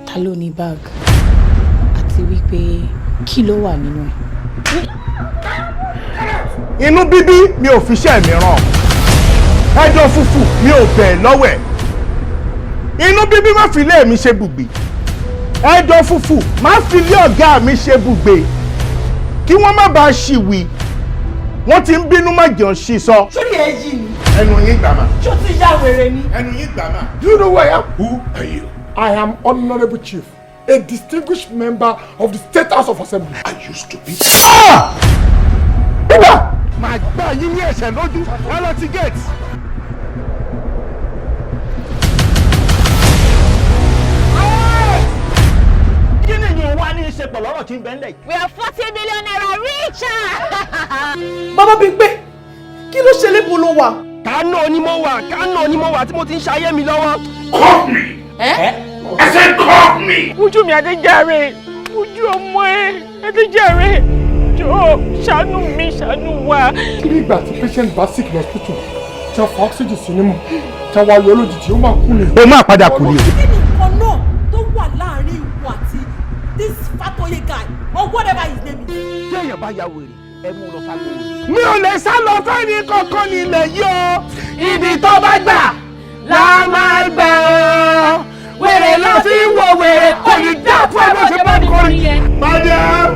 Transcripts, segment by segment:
ta ló ní bag àti wípé kí ló wà nínú ẹ̀. Inú bíbí mi ò fi iṣẹ́ mi ràn. Ẹjọ́ fùfù mi ò bẹ̀ lọ́wọ́ ẹ̀. Inú bíbí má fi ilé mi ṣe bùgbé. Ẹjọ́ fùfù má fi ilé ọ̀gá mi ṣe bùgbé. Kí wọ́n má bàa ṣìwì. Wọ́n ti ń bínú má jẹun ṣì sọ. Sórí ẹ yìí ni. Ẹnu yín gbà má. Ṣó ti yá wèrè ni? Ẹnu yín gbà má. Do you know who I am? Who are you? I am Honorable Chief, a distinguished member of the State House of Assembly. I used to be. Bíbá! Màá gbá yín ní ẹ̀ṣẹ̀ lójú. Wọ́n lọ ti gate. Kí ni ìyẹn wá ní í ṣe pẹ̀lú ọ̀rọ̀ tí ń bẹ ńlẹ̀ yìí? We are 40 million naira richer. Bàbá Bímpé, kí ló ṣe lébo ló wà? Kánò ni mo wà tí mo ti ń ṣayé mi lọ́wọ́. Call me! I said call me! Ojú mi Adéjàre, ojú ọmọ ẹ Adéjàre, jọ̀ọ́ ṣàánú mi ṣàánú wa. Kí ni ìgbà tí patient bá sick ní hospital tí wọ́n fa oxygen sí nímú tí wọ́n ayọ̀ lójijì ó máa kú ni. O máa padà kú ni o. Kí ni nǹkan náà tó wà láàrin ìwọ àti this Fatoye guy or whatever his name is? Tí èèyàn bá ya wèrè, ẹ mú lọ sáko wèrè. Mi ò lè sá lọ fẹ́ni kankan nílẹ̀ yìí o. Ibi tó bá gbà la máa gbà ọ́. Wèrè lọ sí wo wèrè kò ní dá fún ẹ bó ṣe bá kọrin. Madam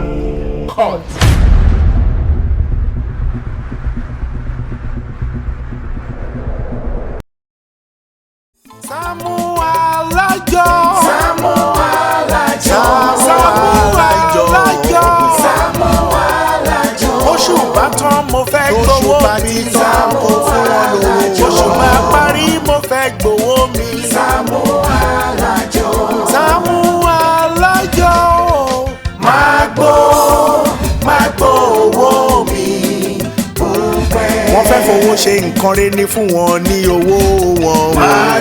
court. Saamu Alajo. Saamu Alajo. Saamu Alajo. Oṣù bá tán mo fẹ́ gbowó mi. Saamu Alajo. Oṣù máa parí mo fẹ́ gbowó mi. Saamu Alajo. Saamu Alajo. Máa gbó owó mi. Wọ́n fẹ́ fowó ṣe nǹkan rẹ̀ ní fún wọn ní owó wọn. Máa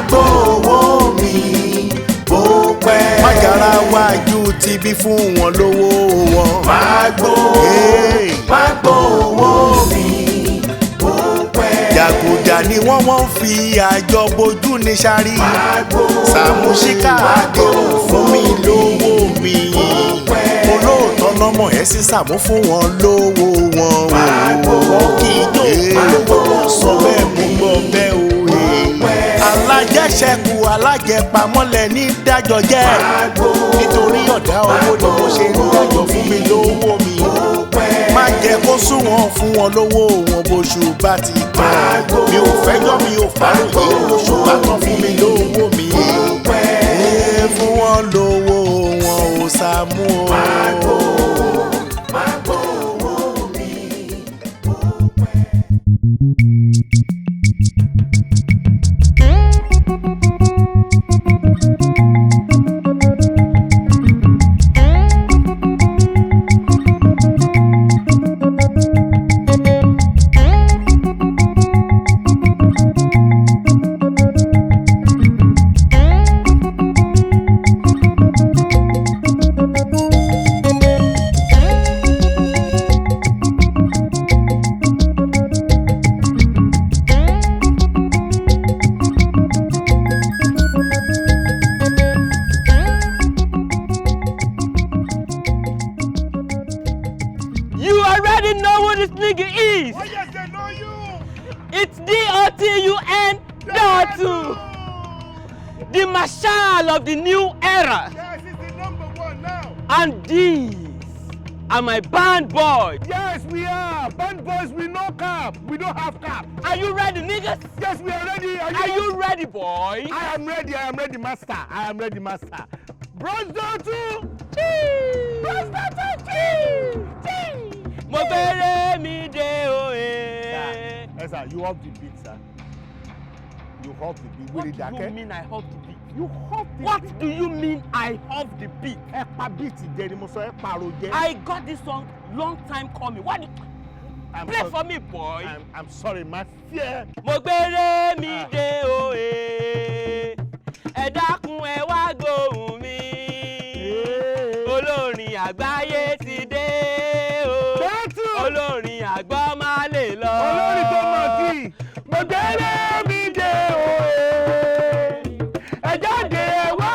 gbó owó mi bó pẹ́. Má yára wájú ti bí fún wọn lówó wọn. Máa gbó owó mi bó pẹ́. Jàgùjà ni wọ́n fi àjọ bojú ní sáré. Saamu Chicago fún mi lówó mi. Olóòótọ́ lọ́mọ ẹ̀ sí Saamu fún wọn lówó wọn. Wọ́n kì í jó sọ bẹ́ẹ̀ mú gbọ́ bẹ́ẹ̀ o. Alájẹṣẹ́kù alájẹpamọ́lẹ̀ ní dájọ́ jẹ́. Nítorí ọ̀dá owó ni mo ṣe ń dájọ́ fún mi lówó mi. Má jẹ́ kó sún wọn fún wọn lówó wọn bóṣù bá ti tán. Mi ò fẹ́jọ́ mi ò fàròyé oṣù bá tán fún mi lówó mi. Fún wọn lówó wọn ò Saamu o. Dotun, the marshal of the new era. Yes, he's the #1 now. And these are my band boys. Yes, we are. Band boys, we no cap. We don't have cap. Are you ready, niggas? Yes, we are ready. Are you ready, boys? I am ready, master. I am ready, master. Bros Dotun! Bros Dotun! Mo bere mi de o eh. Yes, sir, you have the beat, sir. You have the beat. What do you mean I have the beat? You have the What beat. do you mean I have the beat? I got this song long time coming. What? Play for me, boy. I'm sorry, my fear. Mo bere mi de o eh. Ẹ dákun ẹ wá gbóhùn mi. Olórin àgbáyé ti dé o. Olórin àgbọ̀ má lè lọ. Olórin tó mọ̀ kí. Mo bere mi de o eh. Ẹ jáde ẹ wá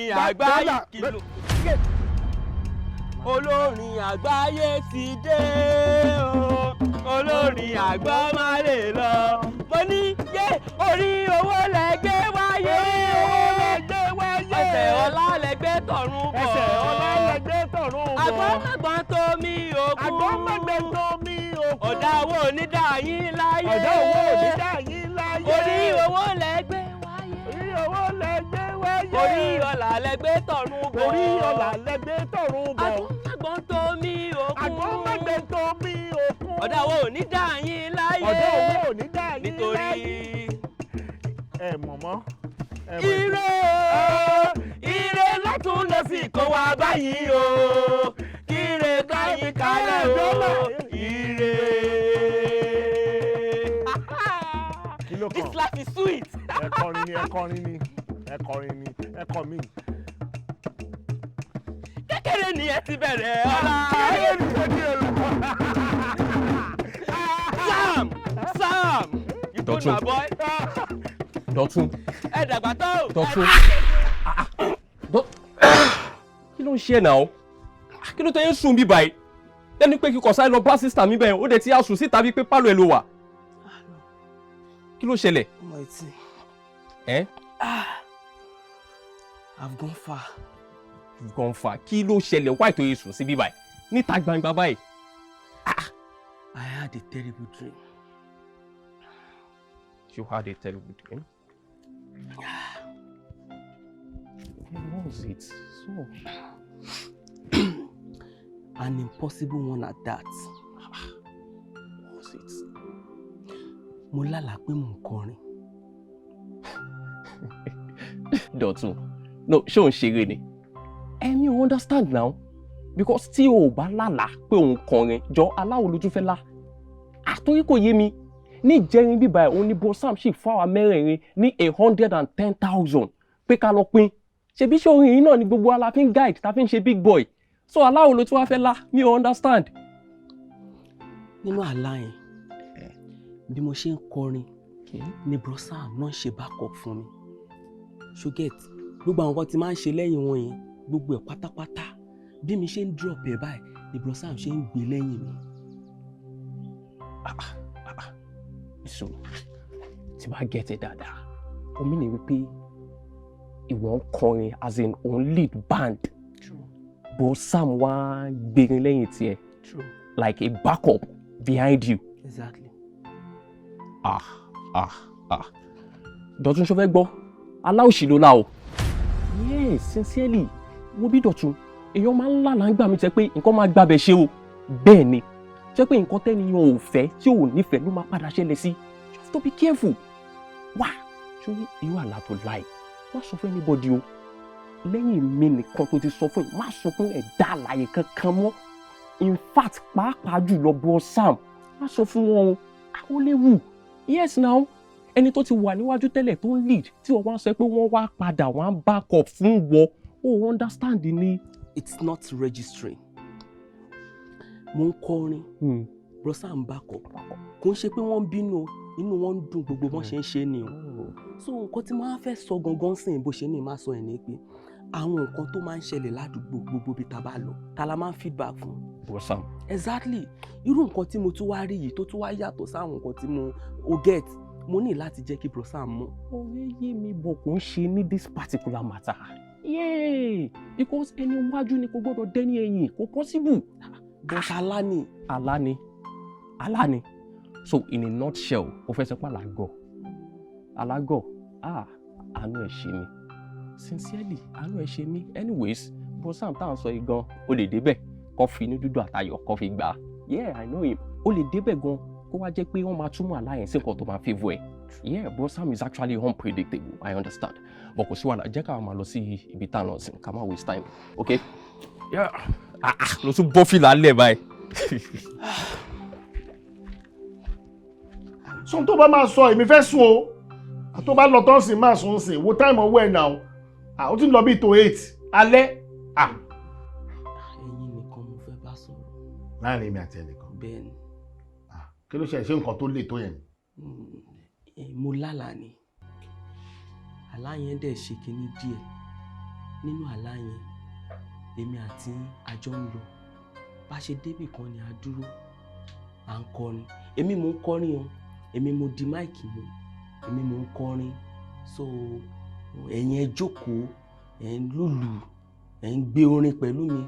olórin àgbáyé kìlọ̀. Olórin àgbáyé ti dé o. Olórin àgbọ̀ má lè lọ. Mo ní yé orí owó lẹ́gbẹ́ wáyé. Ẹsẹ̀ ọlá lẹ́gbẹ́ tọ̀run bọ̀. Ẹsẹ̀ ọlá lẹ́gbẹ́ tọ̀run bọ̀. Àgbọ̀nmọ̀gbọ̀n tó mi òkú. Àgbọ̀nmọ̀gbọ̀n tó mi òkú. Ọ̀dà owó onídà yín láyé. Ọ̀dà owó onídà yín láyé. Orí owó lẹ́gbẹ́ wáyé. Orí owó lẹ́gbẹ́ wáyé. Orí ọlà lẹ́gbẹ́ tọ̀run bọ̀. Orí ọlà lẹ́gbẹ́ tọ̀run bọ̀. Àgbọ̀nmọ̀gbọ̀n tó mi òkú. Àgbọ̀nmọ̀gbọ̀n tó mi òkú. Ọ̀dà owó onídà yín láyé. Ọ̀dà owó onídà yín láyé. Nítorí mọ̀mọ́. Ire o, ire lọ́tún lọ sí kó wá báyìí o, kíre káyín kálẹ̀ o, ire. This life is sweet. Ẹ̀kọrin ni. Kékeré ni ẹ ti bẹ̀rẹ̀ ọ̀la. Sam, you good my boy. Dotun. Ẹ dàgbà tó. Dotun. Kí ló ń ṣe náà? Kí ló tẹ́ ń sùn bí báyìí? Lẹ́nu pé kíkọ̀ sáré lọ bá sísítà mi bẹ́ẹ̀, ó dẹ̀ ti àsùn síta bí pé pálọ̀ ẹ̀ ló wà. Kí ló ṣẹlẹ̀? Ọmọ etí. I've gone far. You've gone far. Kí ló ṣẹlẹ̀? Why tó yẹ sùn sí bí báyìí? Níta gbangba báyìí. I had a terrible dream. You had a terrible dream? What was it? So... An impossible one at that. What was it? Mo lálàá pé mò ń kọrin. Dotun, no, ṣé ò ń ṣeré ni? You understand now? Because tí o bá lálàá pé ò ń kọrin, jọ aláwo ló tún fẹ́ lá. Àtòrí kò yé mi. Ní ìjẹrin bíbá ẹ̀ òní bro Sam ṣì fún àwọn mẹ́rẹ̀ẹ̀rin ní 110,000 pé ká lọ pín. Ṣebí ṣé orin yìí náà ni gbogbo ala fi ń guide ta fi ń ṣe big boy. So aláwo ló tún wá fẹ́ lá, mi ò understand. Nínú àlá yẹn, bí mo ṣe ń kọrin, ni bro Sam náà ṣe backup fún mi. So get, gbogbo àwọn nǹkan tí máa ń ṣe lẹ́yìn wọn yẹn, gbogbo ẹ̀ pátápátá, bí mi ṣe ń drop ẹ̀ báyìí, ni bro Sam ṣe ń gbé lẹ́yìn mi. So, tí bá get it dáadáa, ó mí ní wípé ìwọ ń kọrin as in on lead band. True. Bro Sam wá gbérin lẹ́yìn tiẹ̀. True. Like a backup behind you. Exactly. Dotun ṣó fẹ́ gbọ́, aláòṣì ló lá o. Yes, sincerely, wo bí Dotun, èèyàn máa ń lálàá ń gbà mí tẹ́ pé nǹkan máa gbàbẹ̀ ṣe o. Bẹ́ẹ̀ ni. Jẹ́ pé nǹkan tẹ́niyàn ò fẹ́ tí ò nífẹ̀ẹ́ ló máa padà ṣẹlẹ̀ sí. You have to be careful. Wá ṣóyí irú àlá tó láì má sọ fún anybody o. Lẹ́yìn mi nìkan tó ti sọ fún yìí má sọ fún ẹ̀dá àlàyé kankan mọ́. In fact pàápàá jùlọ bro Sam má sọ fún wọn o. Àwọn léwu. Yes now ẹni tó ti wà níwájú tẹ́lẹ̀ tó ń lead tí wọ́n wá sọ pé wọ́n wá padà wọ́n á back up fún wọ. O understand ni. It's not registering. Mo ń kọrin, bro Sam backup. Kò ń ṣe pé wọ́n ń bínú, inú wọn ń dùn gbogbo bọ́n ṣe ń ṣe ni o. So nǹkan tí máa fẹ́ sọ gangan sìn bó ṣe ní máa sọ ẹ̀ ní pé àwọn nǹkan tó máa ń ṣẹlẹ̀ ládùúgbò gbogbo bí ta bá lọ ta la máa ń feedback fún. Bro Sam. Exactly. Irú nǹkan tí mo tún wá rí yìí tó tún wá yàtọ̀ sáwọn nǹkan tí mo get mo ní láti jẹ́ kí bro Sam mọ̀. Ọ̀rẹ́ yé mi bọ̀ kò ń ṣe ní this particular matter. Yeah, because ẹni wájú ni kò gbọ́dọ̀ dẹ́ni ẹ̀yìn kò possible. But alani. So in a nutshell, o fẹ́ sọ pé alágọ̀, àánú ẹ̀ ṣe mí. Sincerely, àánú ẹ̀ ṣe mí. Anyways, bro Sam tá à ń sọ yìí gan, o lè débẹ̀ kó fi inú dúdú àtayọ̀ kó fi gbà. Yeah, I know him. O lè débẹ̀ gan kó wá jẹ́ pé wọ́n máa túmọ̀ alliance nǹkan tó máa favour ẹ̀. Yeah, bro Sam is actually unpredictable, I understand. But kò sí wàhálà, jẹ́ ká máa lọ sí ibi tá à ń lọ sí, ká má waste time, okay? Yeah. Lọ tún bọ́ fìlà lẹ̀ báyìí. Sọ tó bá máa sọ èmi fẹ́ sùn o. Tó bá lọ tán sí máa sùn sí. Wo time ọwọ́ ẹ̀ náà. Ó ti ń lọ bí tó 8 alẹ́. Ẹ̀yin nìkan mo fẹ́ bá sọ̀rọ̀. Láàrin èmi àti ẹnìkan. Bẹ́ẹ̀ni. Kí ló ṣe nǹkan tó lè tó yẹn? Mo lálàá ni. Àlá yẹn dẹ̀ ṣe kinní díẹ̀. nínú àlá yẹn èmi àti àjọ ń lọ bá ṣe débì kan ni a dúró à ń kọrin èmi mò ń kọrin o èmi mo di máìkì mu èmi mò ń kọrin so ẹ̀yin ẹ jókòó ẹ̀ ń lùlù ẹ̀ ń gbé orin pẹ̀lú mi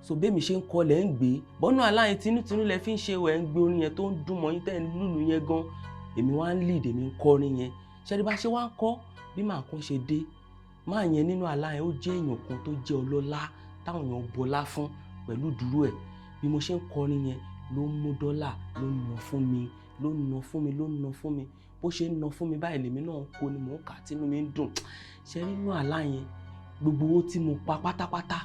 so bẹ́ẹ̀ mi ṣe ń kọ lẹ̀ ń gbé bọ́nú àlá yẹn tinútinú lẹ fi ń ṣe ẹ̀ ń gbé orin yẹn tó ń dùn mọ́ yín tẹ́ ń lùlù yẹn gan èmi wá ń lead èmi ń kọrin yẹn ṣẹ́ni bá ṣe wá ń kọ́ bí màá kàn ṣe dé máa yẹn nínú àlá yẹn ó jẹ́ èèyàn kan tó jẹ́ ọlọ́lá táwọn èèyàn bọlá fún pẹ̀lú dúró ẹ̀ bí mo ṣe ń kọrin yẹn ló ń mú dọ́là ló ń ná fún mi ló ń ná fún mi ló ń ná fún mi bó ṣe ń ná fún mi báyìí lèmi náà kó ni mò ń kà tínú mi ń dùn ṣe nínú àlá yẹn gbogbo owó tí mo pa pátápátá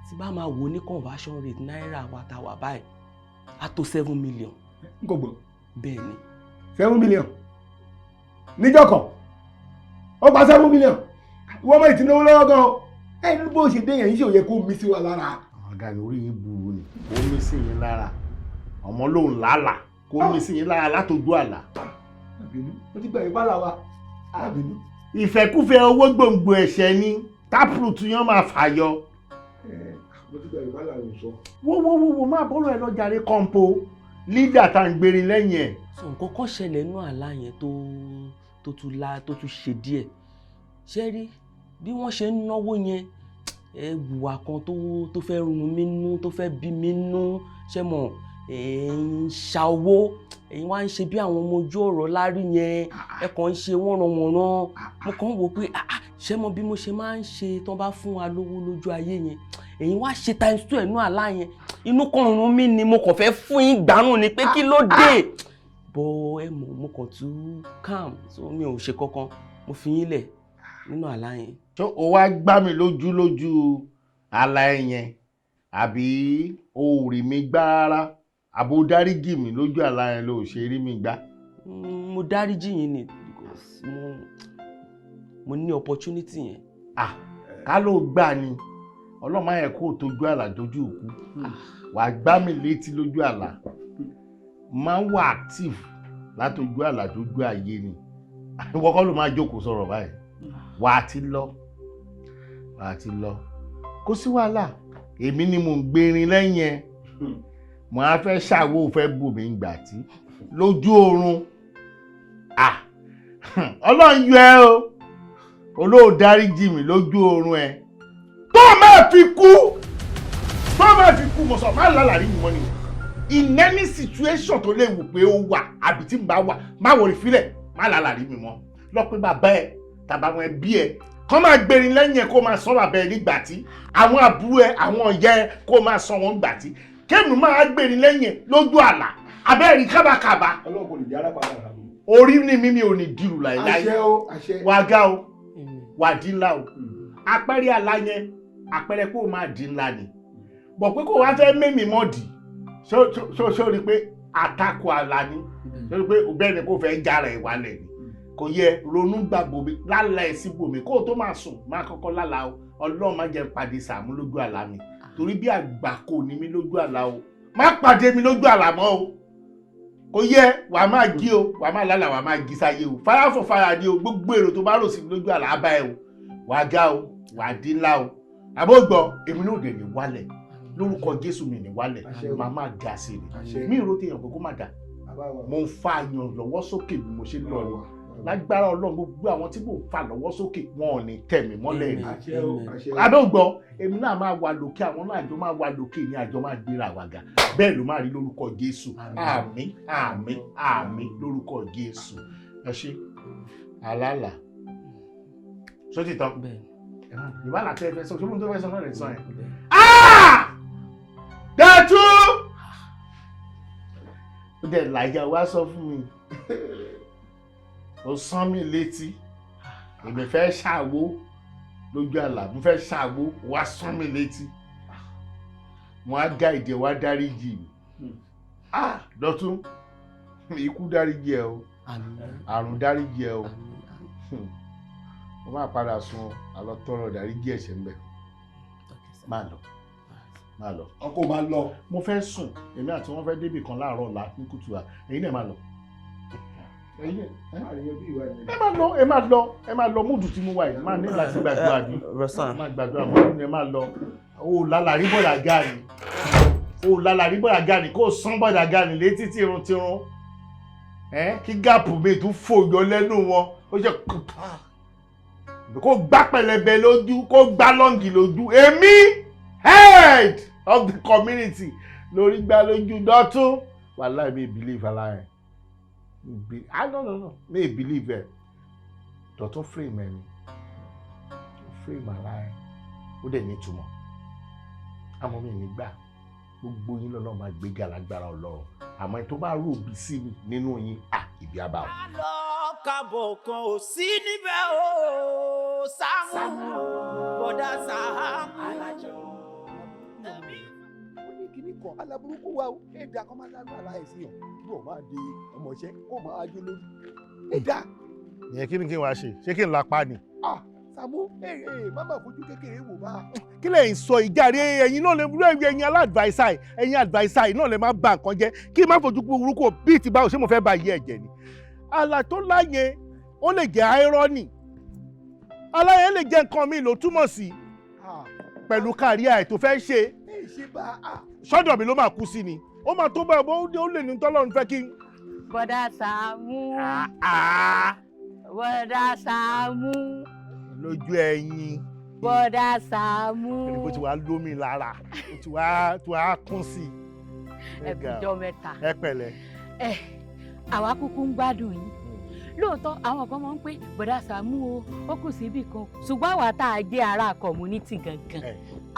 tí bá máa wò ní conversion rate náírà wa ta wà báyìí á tó 7 million. n kò gbọ́. bẹ́ẹ̀ ni. 7 million níjọ́ kan ó pa 7 million wọ́n mọ̀ ìtìnáwó lọ́wọ́ gan ẹ̀ ní bó ṣe dé yẹn yìí ṣe òye kó mi sí wa lára. ọ̀gá orí yín burú ni kó mi sí yín lára ọmọ lòun làálàá kó mi sí yín lára látọjú àlá. àbínú ó ti gbà yín bá làwa àbínú. ìfẹ́kúfẹ́ owó gbòǹgbò ẹ̀ṣẹ̀ ni taproot yẹn máa fàyọ. mo ti gbà yín bá làwọn sọ. wo máa bọ́rọ̀ ẹ lọ́jàre kọ́ńpó lídà tá à ń gbèrè lẹ́yìn ẹ̀. so nǹkan kan ṣẹlẹ̀ nínú àlá yẹn tó tún ṣe díẹ̀ ṣé rí bí wọ́n ṣe ń náwó yẹn ẹ̀wùwà kan tó fẹ́ run mí nú tó fẹ́ bí mi nú ṣé mọ̀ ẹ̀yin ṣa owó ẹ̀yin wá ń ṣe bí àwọn ọmọ ojú ọ̀rọ̀ lárí yẹn ẹ kàn ń ṣe wọ́nranwọ̀nran mo kàn ń wò pé ṣé mo bí mo ṣe máa ń ṣe tán bá fún wa lówó lójú ayé yẹn ẹ̀yin wá ṣe times 2 ẹ̀nú àlá yẹn inú kan run mí ni mo kàn fẹ́ fún yín gbárùn ni pé kí ló dé bọ́ ẹ mọ̀ mo kàn tún calm so mi ò ṣe kankan mo fi yín lẹ̀ nínú àlá yẹn. tó o wá gbá mi lójú àlá yẹn àbí o ò rí mi gbá rárá àbò dáríjì mi lójú àlá yẹn ló ṣe rí mi gbá. mo dáríjì yín ni because mo ní opportunity yẹn. ká ló gbà ni ọlọ́mọ yẹn kó o tójú àlá dojú òkú wàá gbá mi létí lójú àlá máa ń wà active látọjú àlá dojú ayé ni ìwọ kọ́ ló máa jókòó sọ̀rọ̀ báyìí wà á ti lọ kó sí wàhálà èmi ni mò ń gbérin lẹ́yìn ẹ̀ mo á fẹ́ ṣàwó fẹ́ bò mí ń gbà tí lójú oorun ọlọ́run yọ ẹ́ o olóò dáríjì mi lójú oorun ẹ tó máa fi kú mo sọ máa lálàrí mi mọ́ ni in any situation tó lè wù pé ó wà àbí tí n bá wà má wọrí fílẹ̀ má lálàrí mi mọ́ lọ pé bàbá ẹ tàbí àwọn ẹbí ẹ kọ́ máa gbèrín lẹ́yìn ẹ kó máa sọ bàbá ẹ nígbà tí àwọn àbúrò ẹ àwọn ìyá ẹ kó máa sọ wọn gbà tí kéèmù máa gbèrín lẹ́yìn ẹ lójú àlá abẹ́rẹ́ kábàkàbà ọlọ́run kò lè di arábàdà rà mí. orí ni mímí ò ní dìrù láìláì àṣẹ wà ga o wà dín ńlá o àpẹẹrẹ àlá yẹn àpẹẹrẹ kó o máa dín ńlá ni bọ̀ pé kó o wá fẹ́ mímì mọ́ dì ṣó rí pé àtakò àlá ni ṣó rí pé bẹ́ẹ̀ ni kò fẹ́ jára ẹ̀ wálẹ̀ ni kò yẹ ronú gbàgbọ́ mi lálẹ́ ẹ̀ síbòmí kó o tó máa sùn máa kọ́kọ́ lálàá o ọlọ́run má jẹ́ pàdé Sàámú lójú àlá mi torí bí àgbàkò ni mí lójú àlá o má pàdé mi lójú àlá mọ́ o kò yẹ wàá máa jí o wàá máa lálàá wàá máa jí sáyé o fire for fire ni o gbogbo èrò tó bá rò sí lójú àlá abá ẹ o wàá ga o wàá dín ńlá o àbógbọ èmi náà dẹ̀ ní wálẹ̀ lórúkọ Jésù mi ní wálẹ̀ màá máa ga sí i mi ìró téèyàn pé kó má dà mo ń fa àyàn lọ́wọ́ sókè bí mo ṣe lọ ni lágbára Ọlọ́run gbogbo àwọn tí mò ń fà lọ́wọ́ sókè wọn ò ní tẹ̀ mí mọ́lẹ̀ rí àbógbọ èmi náà máa wà lókè àwọn náà àjọ máa wà lókè ní àjọ máa gbéra wàgà bẹ́ẹ̀ ló máa rí lórúkọ Jésù àmín àmín àmín lórúkọ Jésù ẹ ṣé àlàlà sọ́tì tán ìbálà tẹ́ fẹ́ sọ ṣé mo tó fẹ́ sọ náà rẹ̀ sọ yẹn. Dotun ó dẹ̀ làyà wá sọ fún mi ó sán mi létí èmi fẹ́ ṣàwó lójú àlá mo fẹ́ ṣàwó wá sán mi létí mo á dá ìdè wá dáríjì mi Dotun ikú dáríjì ẹ o àrùn dáríjì ẹ o mo máa padà sun àlọ́ tọrọ dáríjì ẹ̀ṣẹ̀ ńbẹ máa lọ ọkọ máa lọ mo fẹ́ sùn èmi àti wọn fẹ́ débì kan láàárọ̀ ọ̀la ní kùtù à èyí náà máa lọ ẹ máa lọ múdù tí mo wà yìí máa ní láti gbàdúrà ní máa gbàdúrà mọ́ ẹ máa lọ o lálàrí bọ̀dà gani kó sán bọ̀dà gani létí tìrun kí gáàpù mi tún fòyọ lẹ́nu wọn ó ṣe kó gbá pẹlẹbẹ lójú kó gbá lọ́ǹgì lójú èmi head of the community lórí gbá lójú Dotun wàláì mi believe aláyẹn no me believe it Dotun frame ẹni frame aláyẹn ó dẹ̀ ní ìtumọ̀ àmọ́ mi nígbà gbogbo yín lọ́nà máa gbé gàlágbára Ọlọ́run àmọ́ ẹ tó bá rò bí sí mi nínú yín ìbí abá o. àlọ́ kábọ̀ kan ò sí níbẹ̀ o Saamu bọ̀dá Saamu Alajo. kíní kan aláburúkú wa o ẹ̀dá kan máa lágbára láìsí yàn bí wọ́n máa di ọmọọṣẹ́ kó máa jó lórí ẹ̀dá. ìyẹn kí ni kí n wá ṣe ṣé kí n lápá ni. Saamu má má fojú kékeré wò bá. kí lè ń sọ ìjàre ẹ̀yin náà lè wúlò ẹ̀yin aládùáìsà ẹ̀yin àdùáìsà náà lè má bà nǹkan jẹ́ kí má fojú burúkú bíi ti báwo ṣé mo fẹ́ bá yí ẹ̀jẹ̀ ni. àlà tó láyé ó lè jẹ́ irony aláyé lè jẹ́ nǹkan mi ló túmọ̀ sí pẹ̀lú káríà ẹ̀ tó fẹ́ ṣe sọ́dọ̀ mi ló máa kú sí ni ó máa tó bá ó lè ní tọ́lọ́run fẹ́ kí. bọ̀dá Saamu bọ̀dá Saamu lójú ẹyin. bọ̀dá Saamu. ẹni bó ti wá lómi lára ó ti wá kún sí i. ẹkùjọ mẹ́ta. ẹ pẹ̀lẹ́. àwa kúkú ń gbádùn yín lóòótọ́ àwọn kan máa ń pé bọ̀dá Saamu ó kù síbì kan ṣùgbọ́n àwa tá a jẹ́ ará community gangan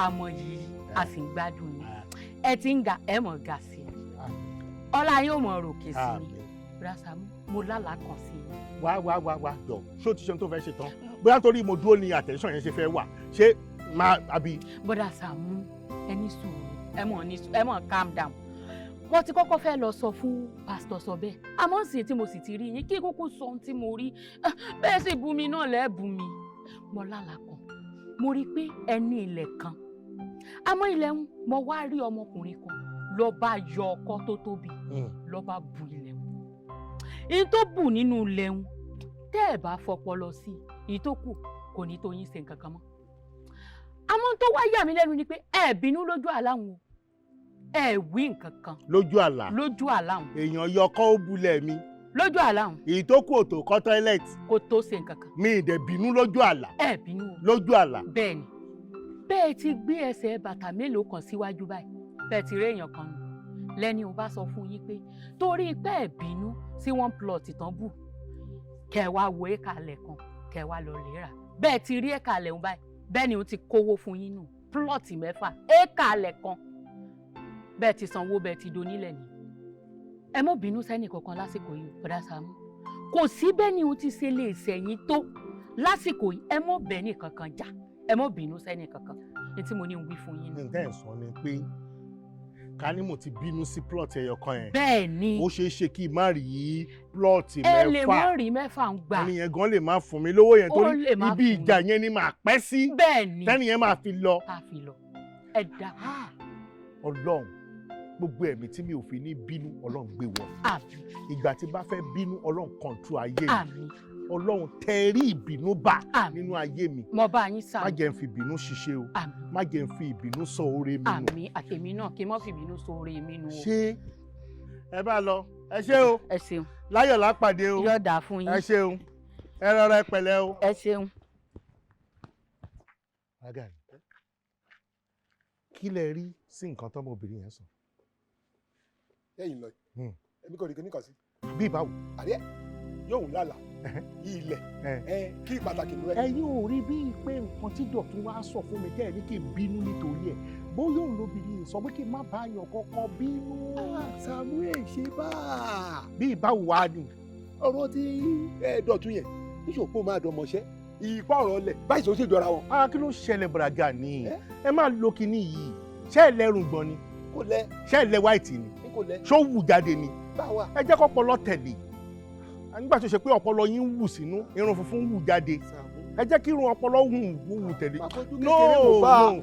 àmọ́ yìí a sì ń gbádùn yín ẹ ti ń ga ẹ mọ̀ ga sí i ọlá yóò mọ̀ ròkè sí i bọ̀dá Saamu mo lálàá kan sí i. wá jọ ṣé o ti ṣe ohun tó fẹ́ ṣe tán bóyá nítorí mo dúró ní attention yẹn ṣe fẹ́ wà ṣé máa àbí. bọ́dà Saamu ẹ ní sùúrù ẹ mọ̀ calm down mo ti kọ́kọ́ fẹ́ lọ sọ fún pásítọ̀ sọ bẹ́ẹ̀ àmọ́ sì tí mo sì ti rí yín kí kúkú sọ ohun tí mo rí bẹ́ẹ̀ sì bú mi náà lẹ́ẹ̀ bú mi mo lálàá kan mo rí i pé ẹ ní ilẹ̀ kan àmọ́ ilẹ̀ ń mo wá rí ọmọkùnrin kan ló bá yọ ọkọ́ tó tóbi ló bá bu ilẹ̀ ń èyí tó bù nínú ilẹ̀ ń tẹ́ ẹ̀ bá fọpọlọ sí i tó kù kò ní tó yín ṣe nǹkan kan mọ́ àmọ́ tó wá yà mí lẹ́nu ni pé ẹ bínú lójú àlá wọn ẹ wí nǹkan kan lójú àlá wọn èèyàn yọkọ́ ó bulẹ̀ mi lójú àlá wọn èyí tó kù òtò kọ́ tọ́ílẹ̀tì kò tó ṣe nǹkan kan mi ìdẹ̀ bínú lójú àlá ẹ bínú lójú àlá bẹ́ẹ̀ ni bẹ́ẹ̀ ti gbé ẹsẹ̀ bàtà mélòó kan síwájú báyìí bẹ́ẹ̀ ti rí èèyàn kan nù lẹ́ni ò bá sọ fún yín pé torí pé ẹ bínú sí one plot tán bù kẹ́ wá wo ẹ̀kálẹ̀ kan kẹ́ wá lọ lè rà bẹ́ẹ̀ ti rí ẹ̀kálẹ̀ ń báyìí bẹ́ẹ̀ ni ó ti kówó fún yín nù plọ́ọ̀tì 6 ẹ̀kálẹ̀ kan bẹ́ẹ̀ ti sanwó bẹ́ẹ̀ ti donílẹ̀ ni ẹ mọ́ bínú sẹ́nì kankan lásìkò yìí bọ̀dá Saamu kò sí bẹ́ẹ̀ ni ó ti ṣe lè sẹ̀yìn tó lásìkò yìí ẹ mọ́ bẹ́ẹ̀ ní kankan jà ẹ mọ́ bínú sẹ́nì kankan ní tí mo ní wí fún yín. nǹkan ẹ̀ sọ ni pé ká ní mo ti bínú sí plot ẹyọ kan yẹn. bẹ́ẹ̀ ni ó ṣeé ṣe kí n má rí plot 6. ẹ lè mọ́ rí 6 ń gbà. ẹni yẹn gan lè má fún mi lówó yẹn torí ibi ìjà yẹn ni màá pẹ́ sí. bẹ́ẹ̀ ni tẹ́ni yẹn máa fi lọ. ẹ dá. Ọlọ́run gbogbo ẹ̀mí tí mi ò fi ní bínú Ọlọ́run gbé wọ̀. ìgbà tí bá fẹ́ bínú Ọlọ́run control ayé mi. Ọlọ́run tẹrí ìbínú bá nínú ayé mi. mo bá yín sáà. má jẹ́ n fi ìbínú ṣiṣẹ́ o. má jẹ́ n fi ìbínú sọ oore mi nù. àmín àtèmi náà kí n má fi ìbínú sọ oore mi nù o. ṣé ẹ bá lọ ẹ ṣé o. ẹ ṣeun. láyọ̀ lápàdé o. yóò dà fún yín. ẹ ṣeun ẹ rọra ẹ pẹ̀lẹ́ o. ẹ ṣeun. kí lẹ rí sí nǹkan tọ́mọbìnrin yẹn sọ. lẹ́yìn lọ ẹbí kò rí kíní kan sí. bí ìbáwò. àríyá yóò lálàá ilẹ̀ kí pàtàkì rẹ. ẹ̀yin ò rí bíi pé nǹkan tí Dọ̀tun wá sọ fún mi kẹ́ ẹ̀ ní kí n bínú nítorí ẹ̀ bóyá òun lóbìnrin sọ pé kí n má bá yàn kankan bínú. Saamu ṣe bá a. bí ìbáwò wá ni. ọ̀rọ̀ tí Dọ̀tun yẹn níṣòpó máa dọmọṣẹ́ ìpá ọ̀rọ̀ lẹ̀ báyìí tó ṣe jọra wọn. kí ló ṣẹlẹ̀ bùràgà ni ẹ máa lo kinní yìí ṣé ẹ lẹ́rùn gbọ́n ni kò lẹ ṣé ẹ lẹ white ni kò lẹ ṣó wù jáde ni báwa ẹ jẹ́ kọ́pọlọ tẹ̀lé nígbà tó ṣe pé ọpọlọ yín wù sínú irun funfun wù jáde ẹ jẹ́ kí irun ọpọlọ wù tẹ̀lé.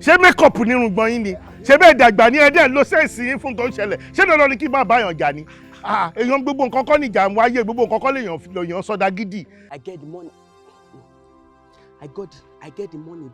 ṣé makeup ní irun gbọ́n yín ni ṣé bẹ́ẹ̀ dàgbà ní ẹ̀dẹ̀ ló ṣèèṣì yín fún tó ń ṣẹlẹ̀ ṣé dandan ni kí n má báyàn jà ni èèyàn gbogbo nǹkan kọ́ nìjà ń wáyé gbogbo nǹkan kọ́ lèèyàn sọdá gidi. I get the money. I get the money.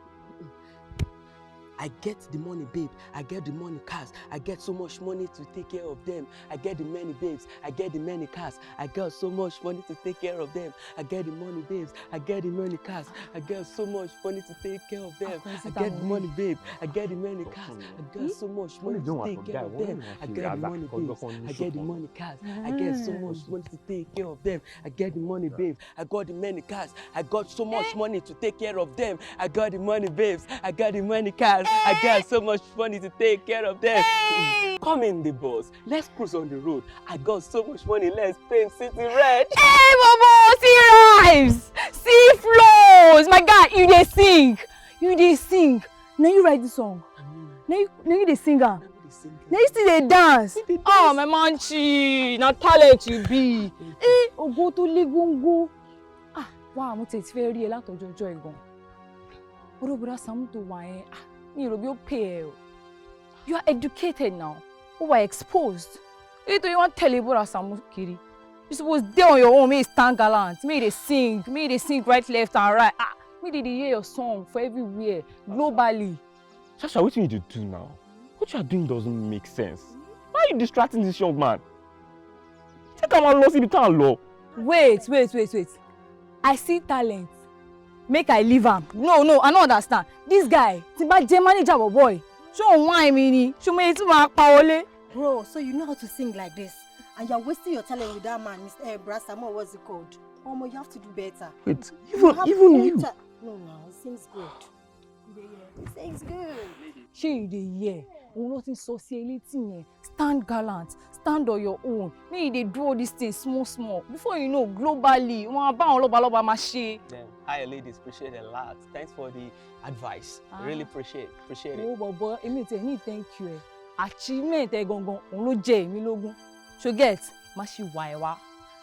I get the money, babe. I get the money, cars. I get so much money to take care of them. I get the many babes. I get the many cars. I got so much money to take care of them. I get the money, babes. I get the many cars. I get so much money to take care of them. I get the money, babe. I get the many cars. I got so much money to take care of them. I get the money, babes. I get the money, cars. I get so much money to take care of them. I get the money, babes. I got the many cars. I got so much money to take care of them. I got the money, babes. I got the money, cars. I got so much money to take care of them. Come in the bus. Let's cruise on the road. I got so much money. Let's paint city red. Hey, Bobo, see rhymes, see flows. My God, you dey sing. You dey sing. Now you write the song. Now you dey singer. Now you still dey dance. Oh, my manchi, na talent you be. Ogo to legungo. Wow, mo te ti fẹ́ rí ẹ látọjọ́ igan. Orobura Saamu to wa ẹ. You are educated now. You are exposed. You want to tell you about Saamu Kiri. You supposed to on your own, me stand gallant, me they sing right, left, and right. Me they hear your song for everywhere, globally. Sasha, what you need to do now? What you are doing doesn't make sense. Why are you distracting this young man? Take him and lost in the town law. Wait. I see talent. Make I leave him. No, I don't understand. This guy, Timba J manager boy. Show why me show me to my Paole. Bro, so you know how to sing like this, and you're wasting your talent with that man, Mr. Brasamo. What's it called? You have to do better. Wait, even you. No, it seems good. It seems good. She dey hear. We not in sociality. Stand gallant. Stand on your own. Maybe they do all these things small. Before you know, globally, Hi, ladies. Appreciate it a lot. Thanks for the advice. Really appreciate it. Oh, but thank you. Achievement gongon lo je mi logun. So get, mashi wa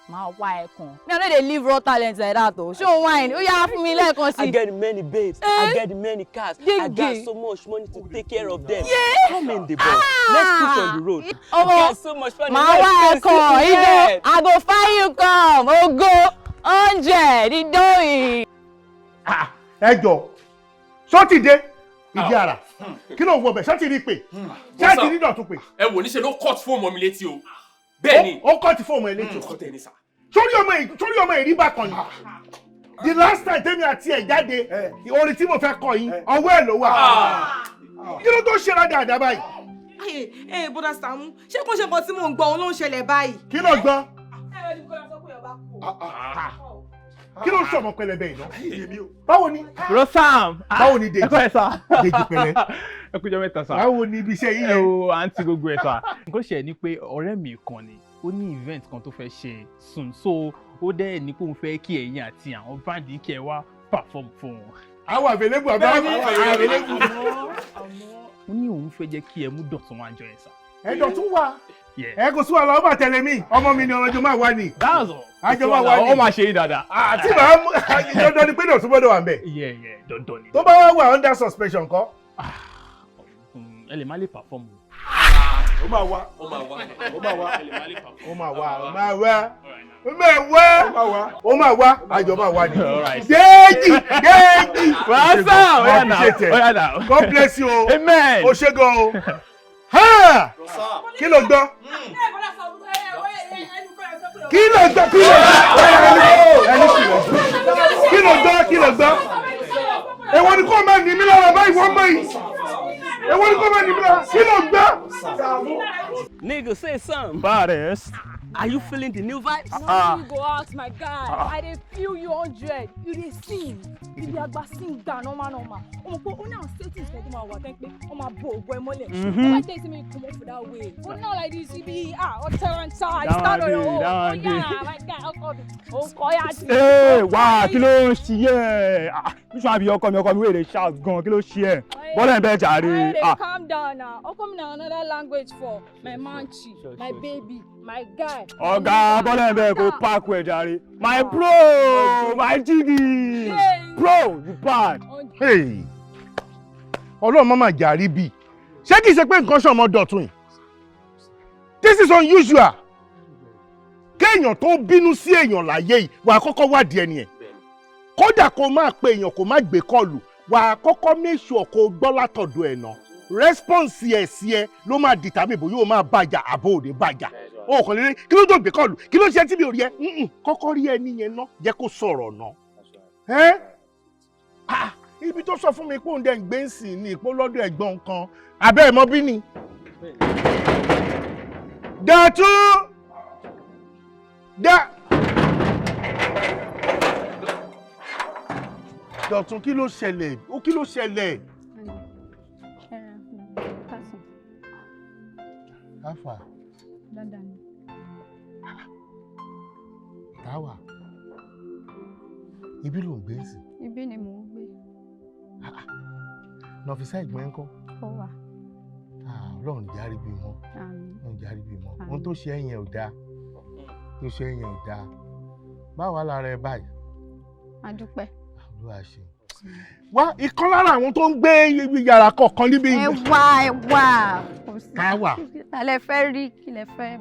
ma wa kon. Me no dey live raw talent like that oh. Show wine. Oh yeah, for me like I get many babes. I get many cars. I got so much money to take care of them. Yeah. Come in the bus. Let's push on the road. I got so much fun. Ma wa kon. I go find you come. Oh go 100. He doing. Ẹ jọ̀ọ́. Ṣó ti dé? Ìdí ara. Kí ló ń wọ bẹ̀? Ṣó ti rí pé? Ṣé ti rí Dotun pé? Ẹ wò níṣe ló cut fóònù mi létí o. Bẹ́ẹ̀ni. Ó cut fóònù ẹ létí. Cut ẹni sá. Sórí ọmọ ìrí bákan ni. The last time tèmi àti ẹ̀ jáde, orin tí mo fẹ́ kọ yín, ọwọ́ ẹ̀ ló wà. Kí ló tó ṣe dáadáa báyìí? Bọ́dà Saamu, ṣé kò ṣe nǹkan tí mò ń gbọ́ òun ló ń ṣẹlẹ̀ báyìí? Kí ló gbọ́? Kí ló ń sọ̀mọ́ pẹlẹbẹ iná? Báwo ni? Rosam. Báwo ni Dèjì? Ẹ kọ́ ẹ sá. Dèjì pẹ̀lẹ́. Ẹ kújọ́ mẹ́ta sá. Báwo ni ibi iṣẹ́ yín Ẹ yẹn? wo àǹtí gbogbo ẹ̀ sá. Nǹkan ṣe ni pé ọ̀rẹ́ mi kan ni ó ní event kan tó fẹ́ ṣe soon so ó dẹ́ ní pé òun fẹ́ kí ẹ̀yin àti àwọn band kí ẹ wá perform fún wọn. Àwọn available àbáwọn available. Ó ní òun fẹ́ jẹ́ kí ẹ mú Dotun wá jọ ẹ̀ sá. Ẹ Dotun wá. Ẹ kò sún àlọ́ ọmọ tẹ̀lé mi, ọmọ mi ni ọjọ́ máa wá ní. That's all. Àjọ máa wá ní. Ó máa ṣe é dáadáa. Àti màá mú dandan ni pé Dotun gbọ́dọ̀ wà ń bẹ̀. Yeah, dandan ni. Tó bá wà under suspension kọ́. Ẹ lè má lè perform. Ó máa wá. Ó máa wá. Ẹ lè má lè perform. Ó máa wá. Àjọ máa wá ní. Déjì. Rasa, oya now. God bless you. Amen. O ṣé gan o. Kí ló gbọ́? Èwo ni kò máa ní mí lára báyìí wọ́n mọ̀ yìí? Èwo ni kò máa ní mí lára? Kí ló gbọ́? Nigga, say something. Baddest. Are you feeling the new vibes? No, you go out, my guy. I dey feel you 100. You dey sing. You dey agba sing down, normal. Omo po, o now settings for my wa thank me. O ma bo go mole. Why take me come up for that way? But now like this, you be on talent side. Stand on your own. Oh yeah, my guy. Oh koya. Hey, wow, kí ló ṣe ẹ́? Which one be ọkọ mi wey dey shout gan, kí ló ṣe ẹ́? Bọ́lá ń bẹ jàre. Calm down now. How come na another language for my manchi, my baby, my guy? Ọ̀gá bọ́lá ń bẹ kó park ẹ̀ jàre. My bro, my jiggy. Bro, you bad. Hey. Ọlọ́run má máa jàrí bí. Ṣé kìí ṣe pé nǹkan ṣọmọ Dotun yìí? This is unusual. kéèyàn tó bínú sí èèyàn láyé yìí wà á kọ́kọ́ wádìí ẹni ẹ̀ kódà kó máa pe èèyàn kó má gbé kọlù wà á kọ́kọ́ make sure kó gbọ́ látọ̀dọ̀ ẹ̀ náà response ẹ̀ sí ẹ ló máa determine bó yóò máa bàjá àbó òde bàjá o kàn lè rí kí ló tó gbé kọlù kí ló ṣe tí mi ò rí ẹ kọ́kọ́ rí ẹni yẹn náà jẹ́ kó sọ̀rọ̀ náà ibi tó sọ fún mi pé òun dẹ̀ ń gbé ń sìn ní ìpó lọ́dọ̀ ẹ̀gbọ́n kan abẹ́ ẹ̀ mọ́ bí ni. Dotun Dotun kí ló ṣẹlẹ̀ ó kí ló ṣẹlẹ̀. Káfà. Dáadáa ni. Táwà. Ibi ló ń gbé sí. Ibi ni mò ń gbé. Nọ́físà ìgbọ́n ńkọ́. Ó wà. Ọlọ́run járí bí mọ́. Ọlọ́run járí bí mọ́. Ohun tó ṣe ẹ̀yẹn ò dáa. Tó ṣe ẹ̀yẹn ò dáa. Báwo lára ẹ báyìí? A dúpẹ́. Olúwa ṣe. Wá ìkan lára àwọn tó ń gbé yàrá kọ̀ọ̀kan níbí. Ẹ wá. Táwà. Alẹ́ fẹ́ rí kí lẹ fẹ́.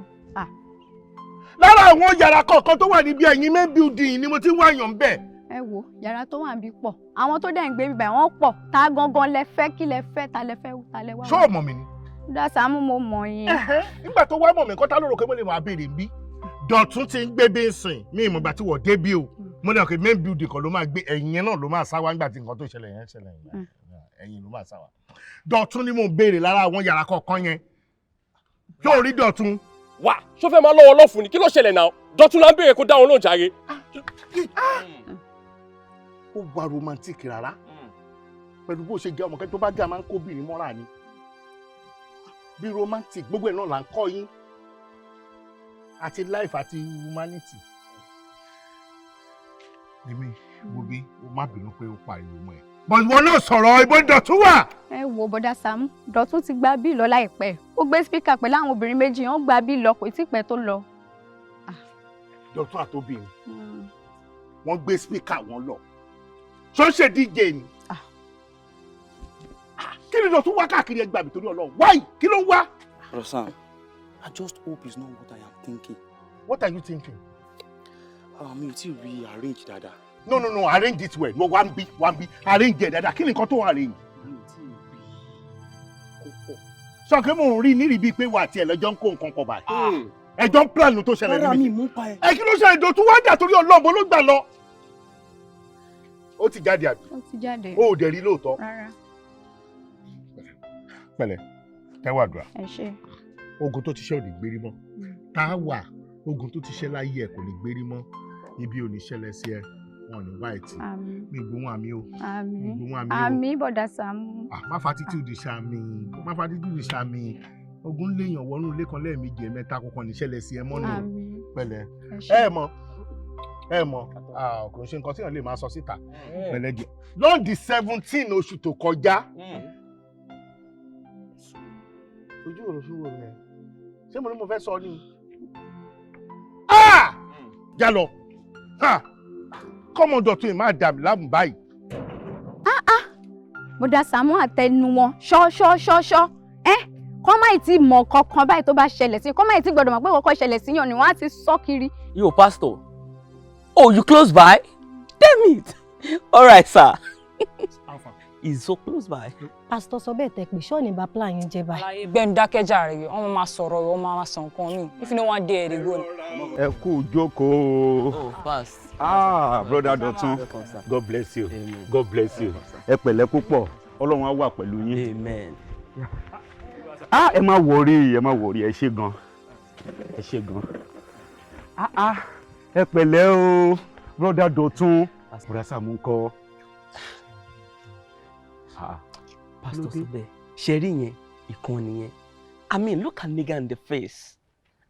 Lára àwọn yàrá kọ̀ọ̀kan tó wà níbi ẹ̀yìn main building ni mo ti ń wáyàn bẹ́ẹ̀. Ẹ wo yàrá tó wà níbí pọ̀ àwọn tó dẹ̀ ń gbé bíbá wọn pọ̀ tá gangan lẹ fẹ́ kí lẹ fẹ́ ta lẹ fẹ́ ta lẹ wá. Ṣé o mọ̀ mi ni? Dá Sàámú mo mọ̀ yín. Nígbà tó wá mọ̀ mí kọ́tà lóru pé mo lè máa béèrè bí Dọ̀tún ti ń gbé bí ń sìn mí ìmọ̀ ìgbà tí wọ́n dé bí o mo ní ọkọ̀ main building kan ló máa gbé ẹ̀yìn yẹn náà ló máa sáwá nígbà tí nǹkan tó ṣẹlẹ̀ yẹn ṣẹlẹ̀ ẹ̀yìn ló máa sáwá. Dọ̀tún ni mo béèrè lára àwọn yàrá kọ̀ọ̀kan yẹn yóò rí Dọ̀tún. Wà ṣó fẹ́ máa lọ́wọ́ lọ́fun ni kí ló ṣẹlẹ̀ náà Dọ̀tún là ń béèrè kó dáhùn lóhùn jàre. Ó wà romantic rárá pẹ̀lú bó ṣe jẹ́ ọmọ kẹ́ tó bá gà máa ń kóbìnrin mọ́ra ni bí romantic gbogbo ẹ̀ náà là ń kọ́ yín àti life àti humanity. Èmi wo bí o má bínú pé ó pariwo mọ́ ẹ. Bọ̀ ìwọ náà sọ̀rọ̀ ibo Dọ̀tún wà. Ẹ wo bọ́dá Sàámú Dọ̀tún ti gba bíi lọ láìpẹ́ ó gbé spíkà pẹ̀lú àwọn obìnrin méjì wọ́n gba bíi lọ kò tí pẹ́ tó lọ. Dọ̀tún àtòbìnrin wọ́n gbé spíkà wọn lọ ṣó ṣe DJ ni. Kí ni Dọ̀tún wá káàkiri ẹgbàá mi torí Ọlọ́run why kí ló ń wá. Rosan, I just hope it's not what I am thinking. What are you thinking? Mi ò tí ì rearrange dáadáa. No, arrange it well. No, one B, arrange it dáadáa. Kí ni nǹkan tó arrange? Mi ò tí ì rí kókó. Sọ pé mo ń rí nírí bíi pé wà á tiẹ̀ lọ́jọ́ ń kó nǹkan pọ̀ báyìí. Ẹjọ́ ń plan tó ṣẹlẹ̀ níbi. Rárá mi mú pa ẹ. Ẹ kí ló ṣe Dọ̀tún wá jà torí Ọlọ́run bó ló gbà lọ. Ó ti jáde àbí? Ó ti jáde. Ó ò dẹ̀ rí lóòótọ́. Rárá. Pẹ̀lẹ́, tẹ́wọ́ àdúrà. Ẹ ṣé. Ogun tó ti ṣe ò ní gbérí mọ́. Táwà ogun tó ti ṣe láyé ẹ̀ kò ní gbérí mọ́. Ibi ò ní ṣẹlẹ̀ sí ẹ. Wọ́n ní white. Mi gbóhùn àmì o. Àmì bọ́dá Sàámú. Má fatitude ṣàmì. Ogun léèyàn wọnú ilé kan lẹ́ẹ̀mejì ẹ̀mẹ́ta kọ̀ọ̀kan ní ṣẹlẹ̀ sí ẹ mọ́ náà. Pẹ̀lẹ́. Ẹ mọ̀ kò ń ṣe nǹkan tí èèyàn lè máa sọ síta. Pẹ̀lẹ́ jẹ. Lọ́ọ̀dì 17 oṣù tó kọjá. Ojú òrò fi wò rẹ̀. Ṣé mo ní mo fẹ́ sọ ni? Já lọ. Kọ́mọ Dọ̀tún yìí máa dàbí láàmú báyìí. Bọ́dá Sàámú àtẹnu wọn ṣọ́. Kọ́ máì tí mọ̀ kankan báyìí tó bá ṣẹlẹ̀ sí kọ́ máì tí gbọ́dọ̀ mọ̀ pé kọ́kọ́ ṣẹlẹ̀ sí yàn ni wọ́n á ti sọ kiri. Yo, pastor. Oh, you close by? Damn it. All right, sir. He's so close by. Pastor sọ bẹ́ẹ̀ tẹ́ pé ṣọ́ọ̀nì bá plan yín jẹ́ báyìí. Àlàyé gbẹ́ni dákẹ́jà rẹ̀ wọ́n máa sọ̀rọ̀ wọ́n máa sàn kan mí if you no wan dey dey go. Ẹ kú jókòó. Oh, fast. Brother Dotun. God bless you. Amen. God bless you. Ẹ pẹ̀lẹ́ púpọ̀. Ọlọ́run á wà pẹ̀lú yín. Amen. Ẹ má worry, ẹ ṣé gan. Ẹ pẹ̀lẹ́ o, Brother Dotun. Brother Saamu ńkọ́. Pastor Sobe, Sherry yẹn, ìkànnì yẹn. I mean, look at nigga in the face.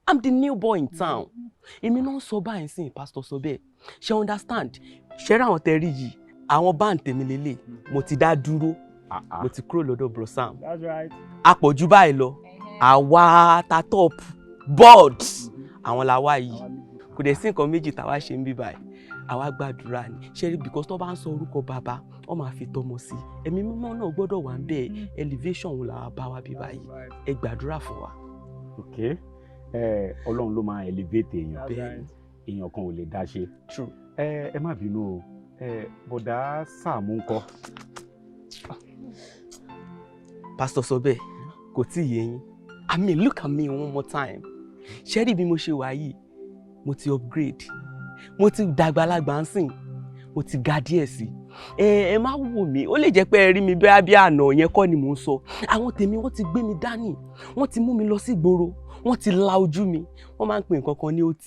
I'm the new boy in town. Èmi náà sọ báyìí sí Pastor Sobe. She understand. Sherry àwọn tẹ́rí yìí, àwọn band tèmi lélẹ̀, mo ti dá dúró, mo ti kúrò lọ́dọ̀ Bro Sam. That's right. Àpọ̀jù báyìí lọ, àwa ta top boards, àwọn làwa yìí. Kò dẹ̀ sí nǹkan méjì táwa ṣe ń bí báyìí. Àwa gbàdúrà ni. Sherry because tó bá ń sọ orúkọ bàbá, wọ́n máa fi tọmọ sí. Ẹ̀mí mímọ́ náà gbọ́dọ̀ wà ń bẹ̀ elevation òun làwa bá wa bí báyìí. Ẹ gbàdúrà fún wa. Okay. Ọlọ́run ló máa elevate èèyàn kan ò lè dá ṣe. True. Ẹ má bínú o bọ̀dá Saamu ńkọ́. Pastor sọ bẹ́ẹ̀ kò tí ì yé yín. I mean, look at me one more time. Ṣé rí bí mo ṣe wà yìí, mo ti upgrade, mo ti dàgbàlagbà ń sìn, mo ti ga díẹ̀ sí. Ẹ má wò mí, ó lè jẹ́ pé ẹ rí mi bẹ́ẹ̀ bí àná yẹn kọ́ ni mò ń sọ. Àwọn tèmi wọ́n ti gbé mi dání, wọ́n ti mú mi lọ sí ìgboro, wọ́n ti la ojú mi, wọ́n máa ń pè nǹkan kan ní OT,